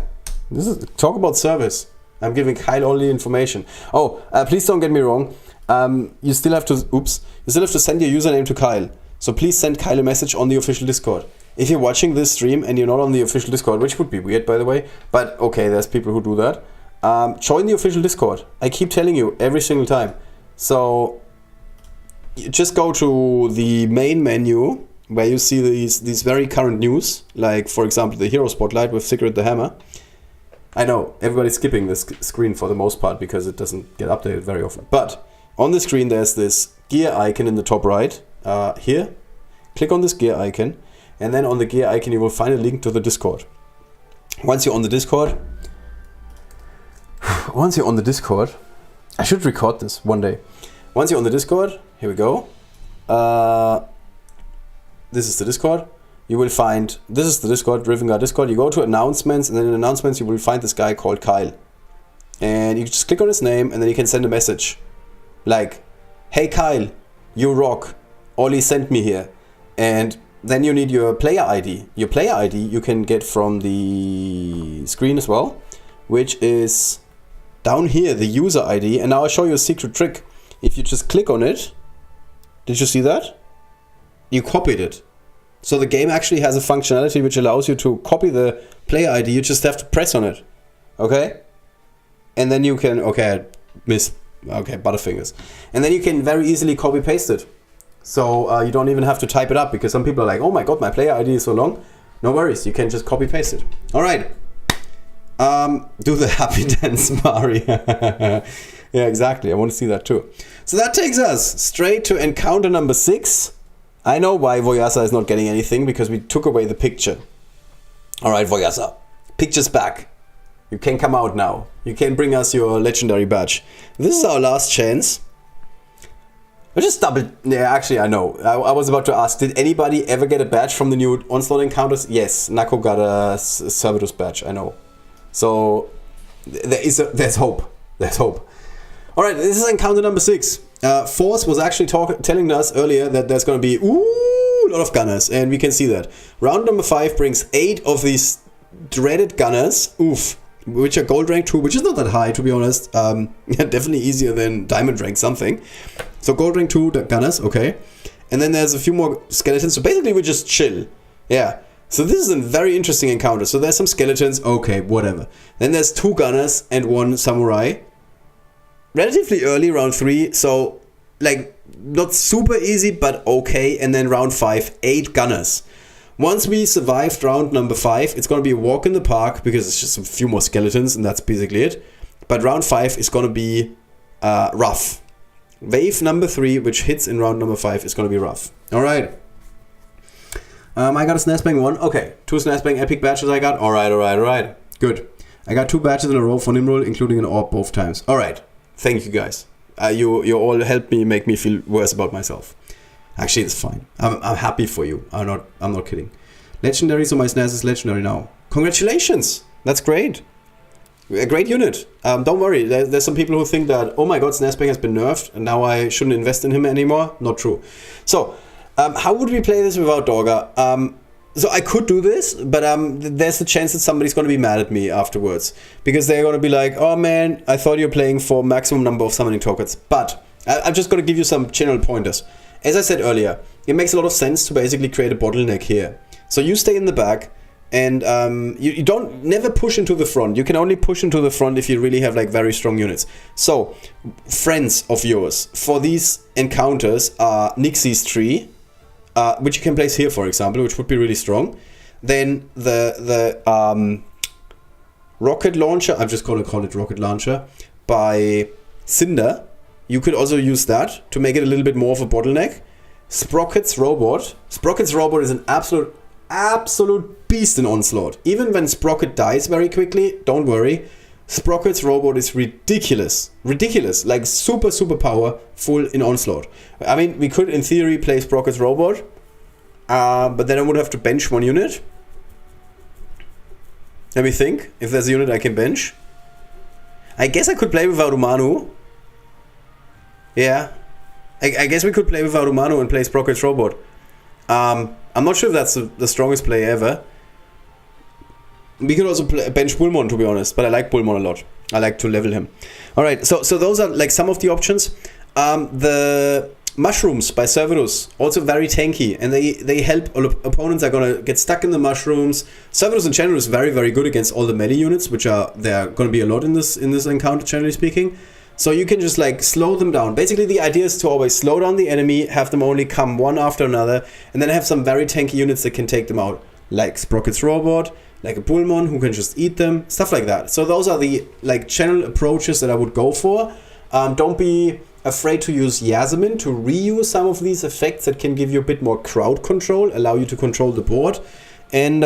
this is talk about service. I'm giving Kyle all the information. Oh, please don't get me wrong. You still have to. Oops. You still have to send your username to Kyle. So please send Kyle a message on the official Discord. If you're watching this stream and you're not on the official Discord, which would be weird by the way, but okay, there's people who do that. Join the official Discord. I keep telling you every single time. So you just go to the main menu where you see these very current news, like for example the Hero Spotlight with Sigrid the Hammer. I know everybody's skipping this screen for the most part because it doesn't get updated very often. But on the screen there's this gear icon in the top right. Here, click on this gear icon, and then on the gear icon you will find a link to the Discord. Once you're on the Discord, I should record this one day. Once you're on the Discord, here we go. This is the Discord. You will find, this is the Discord, Driven Guard Discord. You go to announcements, and then in announcements you will find this guy called Kyle. And you just click on his name, and then you can send a message. Like, hey Kyle, you rock. Ollie sent me here. And then you need your player ID. Your player ID you can get from the screen as well, which is down here, the user ID. And now I'll show you a secret trick. If you just click on it, did you see that? You copied it. So the game actually has a functionality which allows you to copy the player ID. You just have to press on it. Okay? And then you can, okay, Butterfingers. And then you can very easily copy paste it. So you don't even have to type it up because some people are like, oh my god, my player ID is so long. No worries, you can just copy paste it. All right. Do the happy dance, Mari. Yeah, exactly. I want to see that too. So that takes us straight to encounter number 6. I know why Voyasa is not getting anything because we took away the picture. All right, Voyasa. Picture's back. You can come out now. You can bring us your legendary badge. This is our last chance. I just double. Yeah, actually, I know. I was about to ask, did anybody ever get a badge from the new Onslaught Encounters? Yes, Nakko got a Servatus badge, I know. So, there's hope. There's hope. Alright, this is encounter number 6. Force was actually telling us earlier that there's going to be a lot of gunners, and we can see that. Round number 5 brings 8 of these dreaded gunners, which are gold rank 2, which is not that high, to be honest. Definitely easier than diamond rank something. So gold rank 2 gunners, okay. And then there's a few more skeletons, so basically we just chill. Yeah. So this is a very interesting encounter. So there's some skeletons, okay, whatever. Then there's 2 gunners and 1 samurai. Relatively early, round 3, so like not super easy, but okay. And then round 5, 8 gunners. Once we survived round number 5, it's going to be a walk in the park because it's just a few more skeletons and that's basically it. But round 5 is going to be rough. Wave number 3, which hits in round number 5, is going to be rough. Alright. I got a Snazbang 1. Okay, 2 Snazbang epic badges I got. Alright. Good. I got 2 badges in a row for Nimrod, including an orb both times. Alright. Thank you guys. You all helped me make me feel worse about myself. Actually, it's fine. I'm happy for you. I'm not kidding. Legendary, so my Snaz is legendary now. Congratulations! That's great. A great unit. Don't worry. There's some people who think that, oh my god, Snazbang has been nerfed and now I shouldn't invest in him anymore. Not true. So, how would we play this without Dorga? So I could do this, but there's a chance that somebody's going to be mad at me afterwards. Because they're going to be like, oh man, I thought you were playing for maximum number of summoning tokens. But I'm just going to give you some general pointers. As I said earlier, it makes a lot of sense to basically create a bottleneck here. So you stay in the back, and you don't never push into the front. You can only push into the front if you really have like very strong units. So friends of yours for these encounters are Nixie's tree, which you can place here, for example, which would be really strong. Then the rocket launcher, I'm just going to call it rocket launcher, by Cinder. You could also use that to make it a little bit more of a bottleneck. Sprocket's robot. Sprocket's robot is an absolute beast in Onslaught. Even when Sprocket dies very quickly, don't worry. Sprocket's robot is ridiculous. Ridiculous. Like super powerful in Onslaught. I mean, we could in theory play Sprocket's robot. But then I would have to bench 1 unit. Let me think. If there's a unit I can bench. I guess I could play without Umanu. Yeah. I guess we could play without Umanu and play Sprocket's robot. I'm not sure if that's the strongest play ever. We could also bench Bullmon, to be honest, but I like Bullmon a lot. I like to level him. Alright, so those are like some of the options. The mushrooms by Cerberus, also very tanky, and they help opponents are gonna get stuck in the mushrooms. Cerberus in general is very good against all the melee units, which are gonna be a lot in this encounter, generally speaking. So you can just like slow them down. Basically the idea is to always slow down the enemy, have them only come one after another, and then have some very tanky units that can take them out. Like Sprocket's robot, like a Bullmon who can just eat them, stuff like that. So those are the like general approaches that I would go for. Don't be afraid to use Yasmin to reuse some of these effects that can give you a bit more crowd control, allow you to control the board. And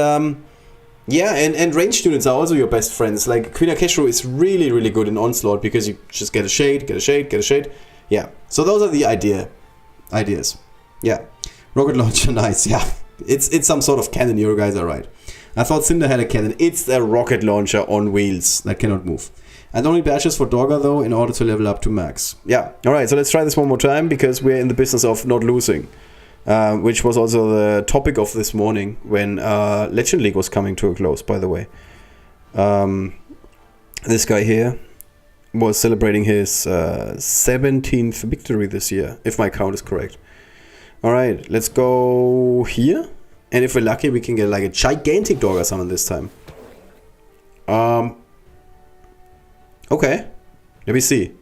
yeah, and ranged units are also your best friends. Like Queen Akeshru is really good in Onslaught because you just get a shade, get a shade, get a shade. Yeah, so those are the ideas. Yeah, rocket launcher, nice. Yeah, it's some sort of cannon. You guys are right. I thought Cinder had a cannon. It's a rocket launcher on wheels that cannot move. I don't need badges for Dorga though in order to level up to max. Yeah, alright, so let's try this one more time because we're in the business of not losing. Which was also the topic of this morning when Legend League was coming to a close, by the way. This guy here was celebrating his 17th victory this year, if my count is correct. Alright, let's go here. And if we're lucky, we can get like a gigantic Dorga summon this time. Okay, let me see.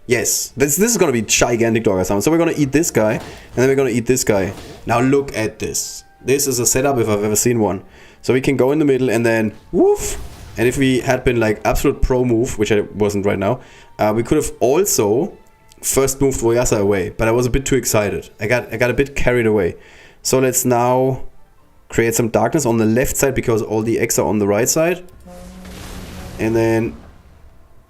Yes, this is gonna be gigantic Dorga summon. So we're gonna eat this guy, and then we're gonna eat this guy. Now look at this. This is a setup if I've ever seen one. So we can go in the middle and then woof. And if we had been like absolute pro move, which I wasn't right now, we could have also first moved Voyasa away. But I was a bit too excited. I got a bit carried away. So let's now create some darkness on the left side because all the X are on the right side. And then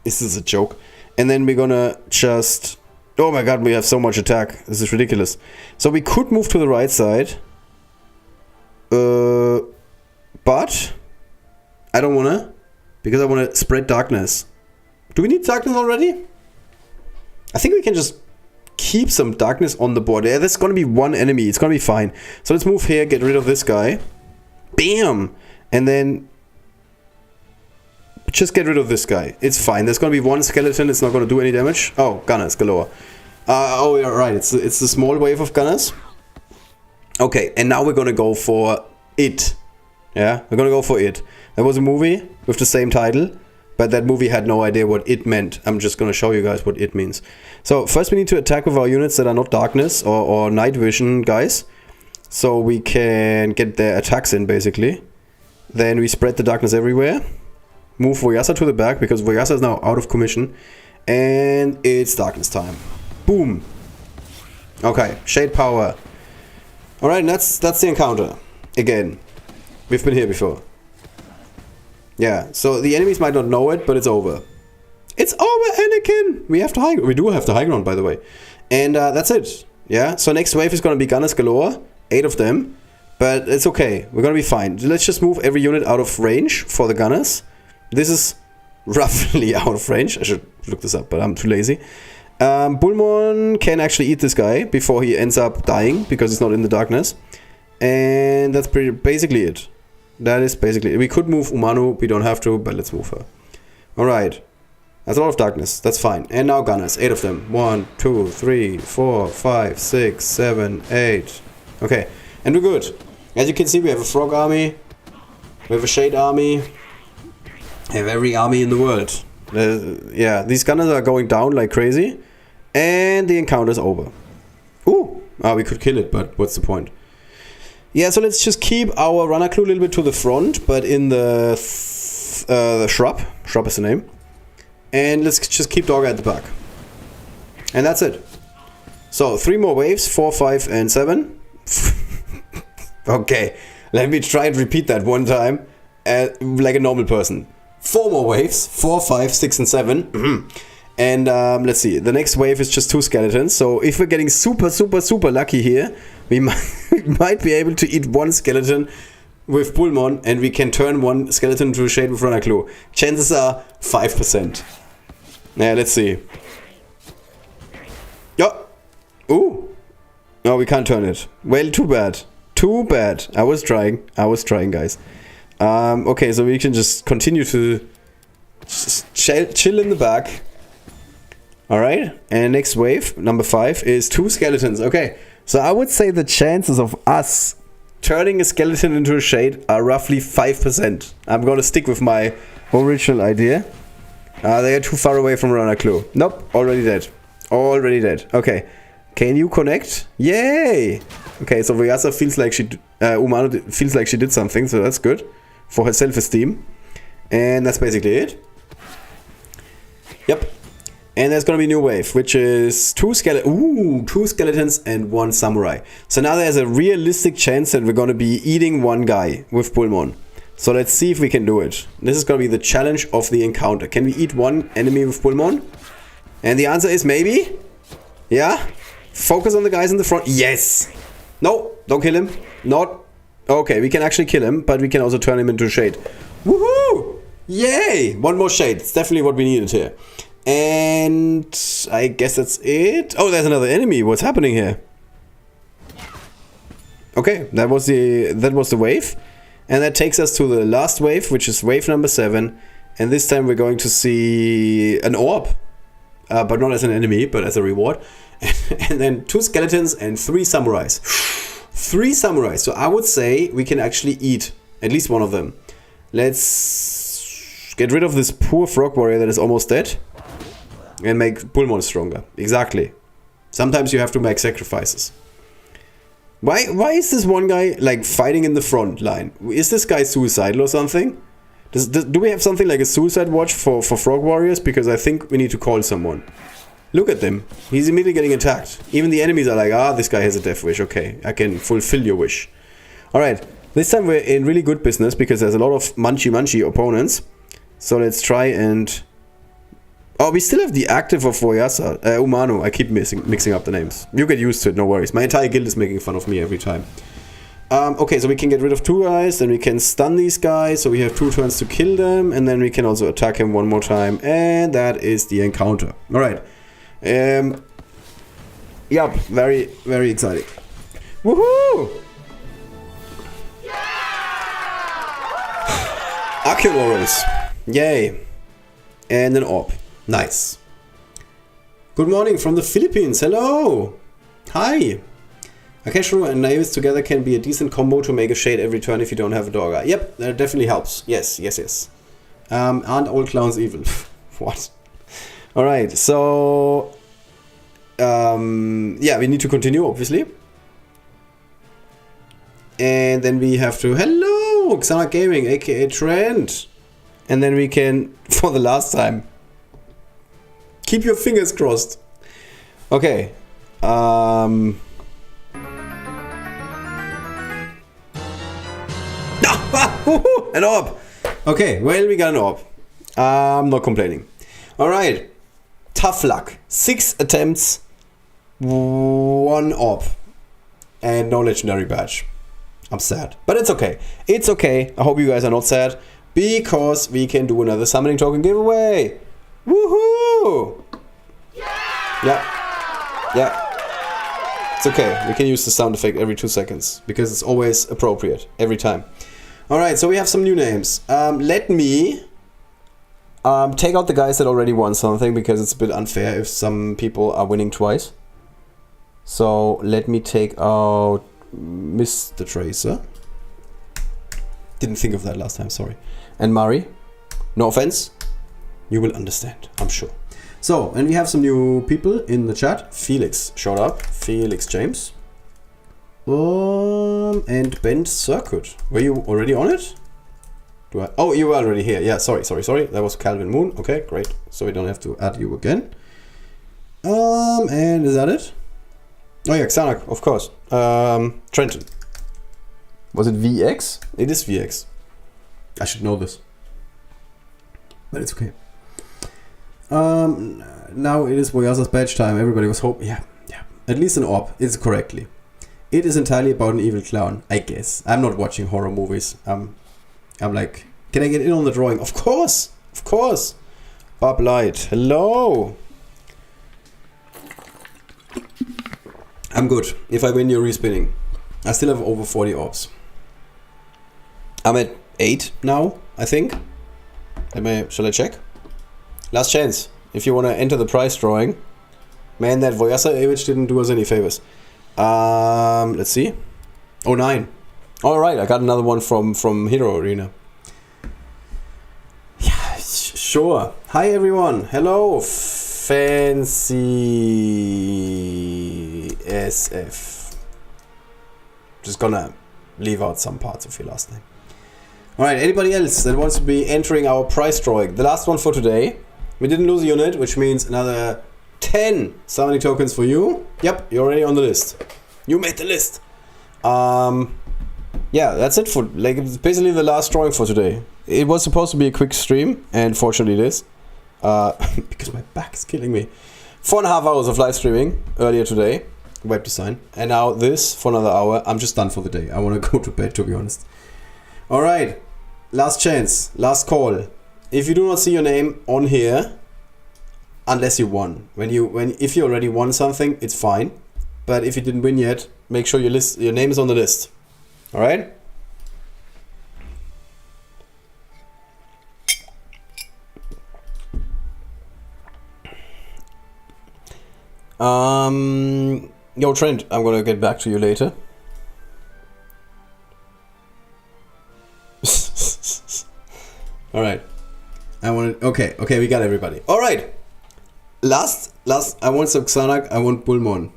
this is a joke. And then we're gonna just... Oh my god, we have so much attack. This is ridiculous. So we could move to the right side. But I don't wanna. Because I wanna spread darkness. Do we need darkness already? I think we can just keep some darkness on the board. Yeah, there's gonna be one enemy. It's gonna be fine. So let's move here, get rid of this guy. Bam! And then... just get rid of this guy. It's fine. There's gonna be one skeleton. It's not gonna do any damage. Oh, gunners galore. Oh, yeah, right. It's the small wave of gunners. Okay, and now we're gonna go for it. Yeah, we're gonna go for it. There was a movie with the same title. but that movie had no idea what it meant. I'm just gonna show you guys what it means. So first we need to attack with our units that are not darkness or night vision guys, so we can get their attacks in basically. Then we spread the darkness everywhere. Move Voyasa to the back because Voyasa is now out of commission, and it's darkness time. Boom. Okay, shade power. All right, that's the encounter. Again, we've been here before. Yeah, so the enemies might not know it, but it's over. It's over, Anakin! We have to high. We do have the high ground, by the way. And that's it. Yeah, so next wave is gonna be gunners galore, 8 of them, but it's okay. We're gonna be fine. Let's just move every unit out of range for the gunners. This is roughly out of range. I should look this up, but I'm too lazy. Bullmon can actually eat this guy before he ends up dying because he's not in the darkness. And that's basically it. That is basically it. We could move Umanu, we don't have to, but let's move her. Alright. That's a lot of darkness, that's fine. And now gunners, 8 of them. 1, 2, 3, 4, 5, 6, 7, 8. Okay, and we're good. As you can see, we have a frog army, we have a shade army, we have every army in the world. Yeah, these gunners are going down like crazy. And the encounter's over. Ooh! We could kill it, but what's the point? Yeah, so let's just keep our runner clue a little bit to the front, but in the shrub. Shrub is the name. And let's just keep Dogger at the back. And that's it. So, 3 more waves, 4, 5, and 7. Okay, let me try and repeat that one time, like a normal person. 4 more waves, 4, 5, 6, and 7. And let's see, the next wave is just 2 skeletons. So if we're getting super, super, super lucky here, we might be able to eat 1 skeleton with Bullmon, and we can turn 1 skeleton into a shade with Runner Clue. Chances are 5%. Yeah, let's see. Oh! Ooh! No, we can't turn it. Well, too bad. Too bad. I was trying, guys. Okay, so we can just continue to chill in the back. Alright, and next wave, number 5, is 2 skeletons. Okay, so I would say the chances of us turning a skeleton into a shade are roughly 5%. I'm gonna stick with my original idea. They are too far away from Runner Clue. Nope, already dead. Already dead. Okay, can you connect? Yay! Okay, so Vyasa feels like Umano feels like she did something, so that's good for her self-esteem. And that's basically it. Yep. And there's gonna be a new wave, which is 2 skeletons and 1 samurai. So now there's a realistic chance that we're gonna be eating 1 guy with Bullmon. So let's see if we can do it. This is gonna be the challenge of the encounter. Can we eat 1 enemy with Bullmon? And the answer is maybe. Yeah? Focus on the guys in the front. Yes! No, don't kill him. Not. Okay, we can actually kill him, but we can also turn him into a shade. Woohoo! Yay! 1 more shade. It's definitely what we needed here. And I guess that's it. Oh, there's another enemy. What's happening here? Okay, that was the wave. And that takes us to the last wave, which is wave number 7. And this time we're going to see an orb. But not as an enemy, but as a reward. And then 2 skeletons and 3 samurais. 3 samurais. So I would say we can actually eat at least 1 of them. Let's get rid of this poor frog warrior that is almost dead. And make Bullmon stronger. Exactly. Sometimes you have to make sacrifices. Why is this one guy like fighting in the front line? Is this guy suicidal or something? Do we have something like a suicide watch for frog warriors? Because I think we need to call someone. Look at them. He's immediately getting attacked. Even the enemies are like, this guy has a death wish. Okay, I can fulfill your wish. Alright, this time we're in really good business because there's a lot of munchy opponents. So let's try and... Oh, we still have the active of Voyasa, Umano. I keep mixing up the names. You get used to it, no worries. My entire guild is making fun of me every time. Okay, so we can get rid of 2 guys, then we can stun these guys, so we have 2 turns to kill them, and then we can also attack him 1 more time, and that is the encounter. Alright. Yup, very, very exciting. Woohoo! Archaeolorals. Yay. And an orb. Nice. Good morning from the Philippines. Hello. Hi. Akeshru and Naevis together can be a decent combo to make a shade every turn if you don't have a dogger. Yep, that definitely helps. Yes. Aren't all clowns evil? What? Alright, so... yeah, we need to continue, obviously. And then we have to... Hello! Xana Gaming, aka Trent! And then we can, for the last time... Keep your fingers crossed. Okay. An orb! Okay, well, we got an orb. I'm not complaining. Alright. Tough luck. 6 attempts, 1 orb. And no legendary badge. I'm sad. But it's okay. It's okay. I hope you guys are not sad. Because we can do another summoning token giveaway. Woohoo! Yeah. It's okay. We can use the sound effect every 2 seconds. Because it's always appropriate. Every time. Alright, so we have some new names. Let me take out the guys that already won something. Because it's a bit unfair if some people are winning twice. So let me take out Mr. Tracer. Didn't think of that last time, sorry. And Mari. No offense. You will understand, I'm sure. So, and we have some new people in the chat. Felix showed up. Felix James. And Bent Circuit. Were you already on it? Oh, you were already here. Yeah, sorry. That was Calvin Moon. Okay, great. So we don't have to add you again. And is that it? Oh yeah, Xanac, of course. Trenton. Was it VX? It is VX. I should know this. But it's okay. Now it is Voyasa's badge time. Everybody was hoping. Yeah. At least an orb. It's correctly. It is entirely about an evil clown, I guess. I'm not watching horror movies. I'm like, can I get in on the drawing? Of course. Bob Light. Hello. I'm good. If I win, you're respinning. I still have over 40 orbs. I'm at 8 now, I think. Shall I check? Last chance. If you want to enter the prize drawing. Man, that Voyasa image didn't do us any favors. Let's see. Oh, 9. Alright, I got another one from Hero Arena. Yeah, sure. Hi everyone. Hello, Fancy SF. Just gonna leave out some parts of your last name. Alright, anybody else that wants to be entering our prize drawing? The last one for today. We didn't lose a unit, which means another 10 summoning tokens for you. Yep, you're already on the list. You made the list. Yeah, that's it for, like, it's basically the last drawing for today. It was supposed to be a quick stream, and fortunately it is. Because my back is killing me. 4.5 hours of live streaming earlier today. Web design. And now this for another hour. I'm just done for the day. I want to go to bed, to be honest. Alright. Last chance. Last call. If you do not see your name on here, unless you won. If you already won something, it's fine. But if you didn't win yet, make sure your name is on the list. Alright? Yo, Trent, I'm gonna get back to you later. Alright. Okay, we got everybody. Alright. Last, I want some Xanac, I want Bullmon.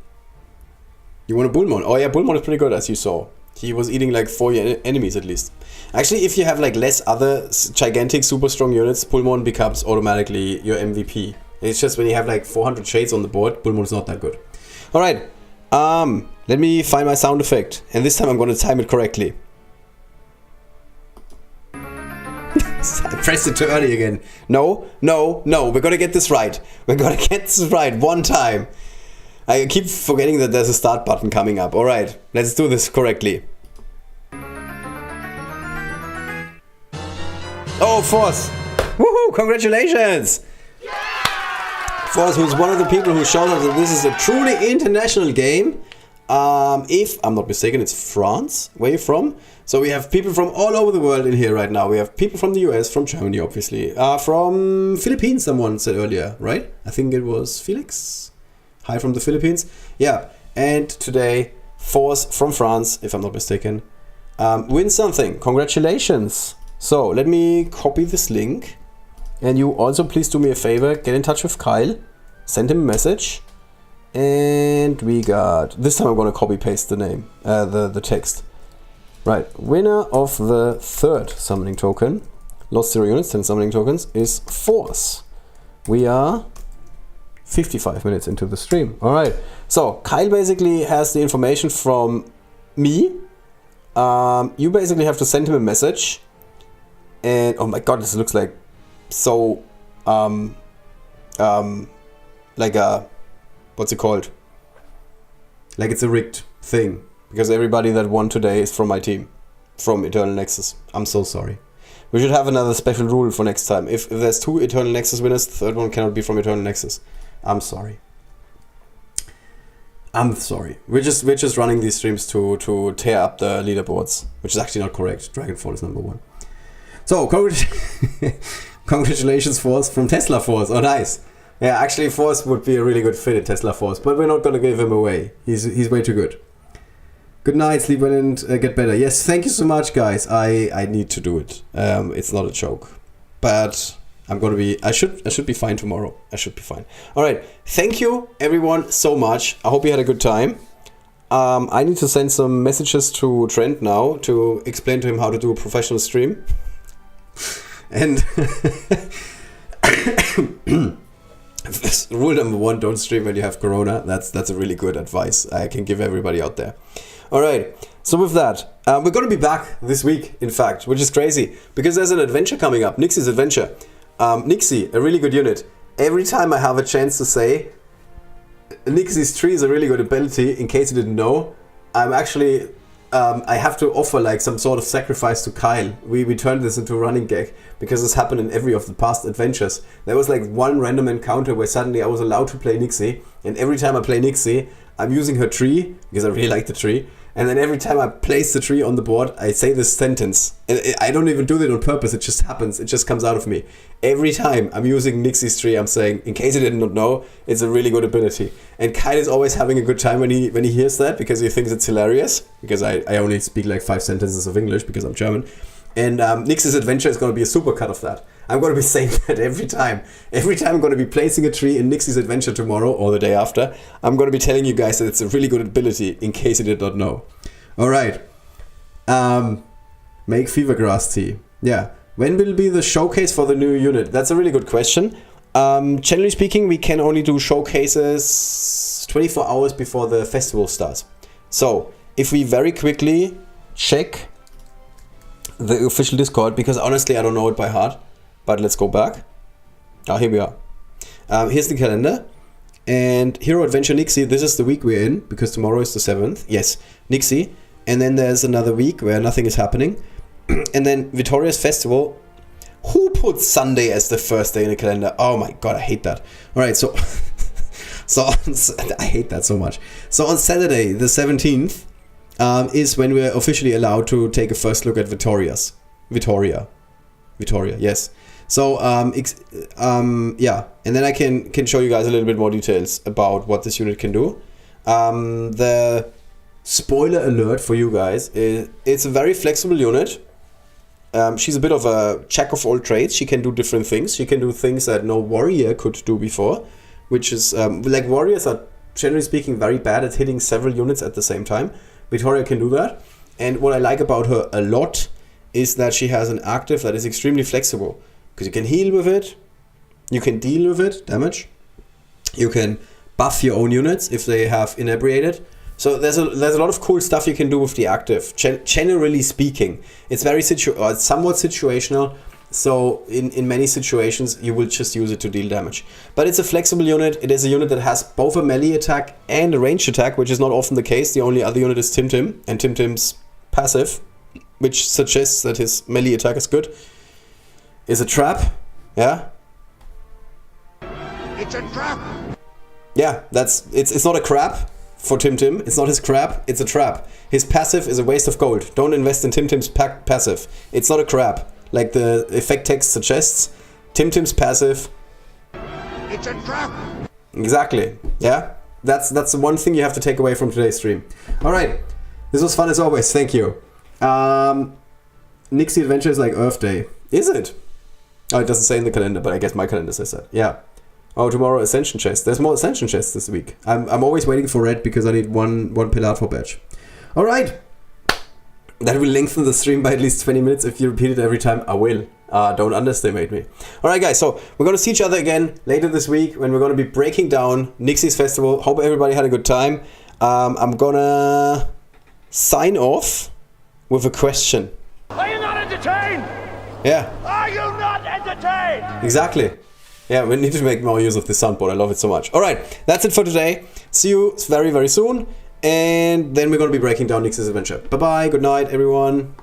You want a Bullmon? Oh yeah, Bullmon is pretty good, as you saw. He was eating like 4 enemies at least. Actually, if you have like less other gigantic super strong units, Bullmon becomes automatically your MVP. It's just when you have like 400 shades on the board, Bullmon is not that good. Alright, let me find my sound effect. And this time I'm gonna time it correctly. I pressed it too early again. No, we're gonna get this right. We're gonna get this right one time. I keep forgetting that there's a start button coming up. Alright, let's do this correctly. Oh, Force! Woohoo! Congratulations! Force, who's one of the people who showed us that this is a truly international game. If I'm not mistaken, it's France. Where are you from? So we have people from all over the world in here right now. We have people from the US, from Germany, obviously. From Philippines, someone said earlier, right? I think it was Felix. Hi from the Philippines. Yeah, and today, Force from France, if I'm not mistaken, wins something. Congratulations. So let me copy this link And you also please do me a favor, get in touch with Kyle, send him a message. And we got, this time I'm gonna copy paste the name, the text. Right, winner of the 3rd summoning token, lost 0 units, 10 summoning tokens, is Force. We are 55 minutes into the stream. Alright, so Kyle basically has the information from me. You basically have to send him a message. And oh my god, this looks like so like a, what's it called? Like it's a rigged thing. Because everybody that won today is from my team. From Eternal Nexus. I'm so sorry. We should have another special rule for next time. If there's 2 Eternal Nexus winners, the 3rd one cannot be from Eternal Nexus. I'm sorry. I'm sorry. We're just running these streams to tear up the leaderboards. Which is actually not correct. Dragonfall is number 1. So, congratulations Force from Tesla Force. Oh nice. Yeah, actually Force would be a really good fit in Tesla Force. But we're not gonna give him away. He's way too good. Good night, sleep well and get better. Yes, thank you so much, guys. I need to do it. It's not a joke, but I'm gonna be. I should be fine tomorrow. I should be fine. All right. Thank you, everyone, so much. I hope you had a good time. I need to send some messages to Trent now to explain to him how to do a professional stream. And rule number 1: don't stream when you have Corona. That's a really good advice I can give everybody out there. Alright, so with that, we're going to be back this week, in fact, which is crazy, because there's an adventure coming up, Nixie's adventure. Nixie, a really good unit. Every time I have a chance to say, Nixie's tree is a really good ability, in case you didn't know, I'm actually, I have to offer like some sort of sacrifice to Kyle. We turned this into a running gag, because this happened in every of the past adventures. There was like one random encounter where suddenly I was allowed to play Nixie, and every time I play Nixie, I'm using her tree, because I really like the tree. And then every time I place the tree on the board, I say this sentence. And I don't even do that on purpose, it just happens, it just comes out of me. Every time I'm using Nixie's tree, I'm saying, in case you did not know, it's a really good ability. And Kyle is always having a good time when he hears that, because he thinks it's hilarious. Because I only speak like 5 sentences of English, because I'm German. And Nixie's adventure is going to be a supercut of that. I'm going to be saying that every time. Every time I'm going to be placing a tree in Nixie's adventure tomorrow or the day after, I'm going to be telling you guys that it's a really good ability, in case you did not know. Alright. Make fever grass tea. Yeah. When will be the showcase for the new unit? That's a really good question. Generally speaking, we can only do showcases 24 hours before the festival starts. So, if we very quickly check the official Discord, because honestly I don't know it by heart, but let's go back. Here we are. Here's the calendar. And Hero Adventure Nixie, this is the week we're in, because tomorrow is the 7th. Yes, Nixie. And then there's another week where nothing is happening. And then Victoria's Festival. Who put Sunday as the first day in the calendar? Oh my god, I hate that. Alright, so... I hate that so much. So on Saturday, the 17th, is when we're officially allowed to take a first look at Victoria, yes. So, yeah, and then I can show you guys a little bit more details about what this unit can do. The spoiler alert for you guys is it's a very flexible unit. She's a bit of a jack of all trades. She can do different things. She can do things that no warrior could do before, which is, like warriors are generally speaking very bad at hitting several units at the same time. Victoria can do that. And what I like about her a lot is that she has an active that is extremely flexible. Because you can heal with it, you can deal with it, damage. You can buff your own units if they have inebriated. So there's a lot of cool stuff you can do with the active. Generally speaking, it's very it's somewhat situational. So in many situations, you will just use it to deal damage. But it's a flexible unit. It is a unit that has both a melee attack and a ranged attack, which is not often the case. The only other unit is Tim, and Tim's passive, which suggests that his melee attack is good, is a trap. Yeah? It's a trap! Yeah, it's not a crap for Tim. It's not his crap, it's a trap. His passive is a waste of gold. Don't invest in Tim's passive. It's not a crap. Like the effect text suggests, Tim's passive. It's a trap! Exactly. Yeah? That's the one thing you have to take away from today's stream. Alright. This was fun as always. Thank you. Nixie Adventure is like Earth Day. Is it? Oh, it doesn't say in the calendar, but I guess my calendar says that. Yeah. Oh, tomorrow Ascension chest. There's more Ascension chests this week. I'm always waiting for red because I need one Pilar for badge. All right. That will lengthen the stream by at least 20 minutes. If you repeat it every time, I will. Don't underestimate me. All right, guys. So we're going to see each other again later this week when we're going to be breaking down Nixie's Festival. Hope everybody had a good time. I'm going to sign off with a question. Are you not entertained? Yeah. Are you not entertained? Exactly. Yeah, we need to make more use of this soundboard. I love it so much. All right, that's it for today. See you very, very soon. And then we're going to be breaking down Nix's adventure. Bye-bye. Good night, everyone.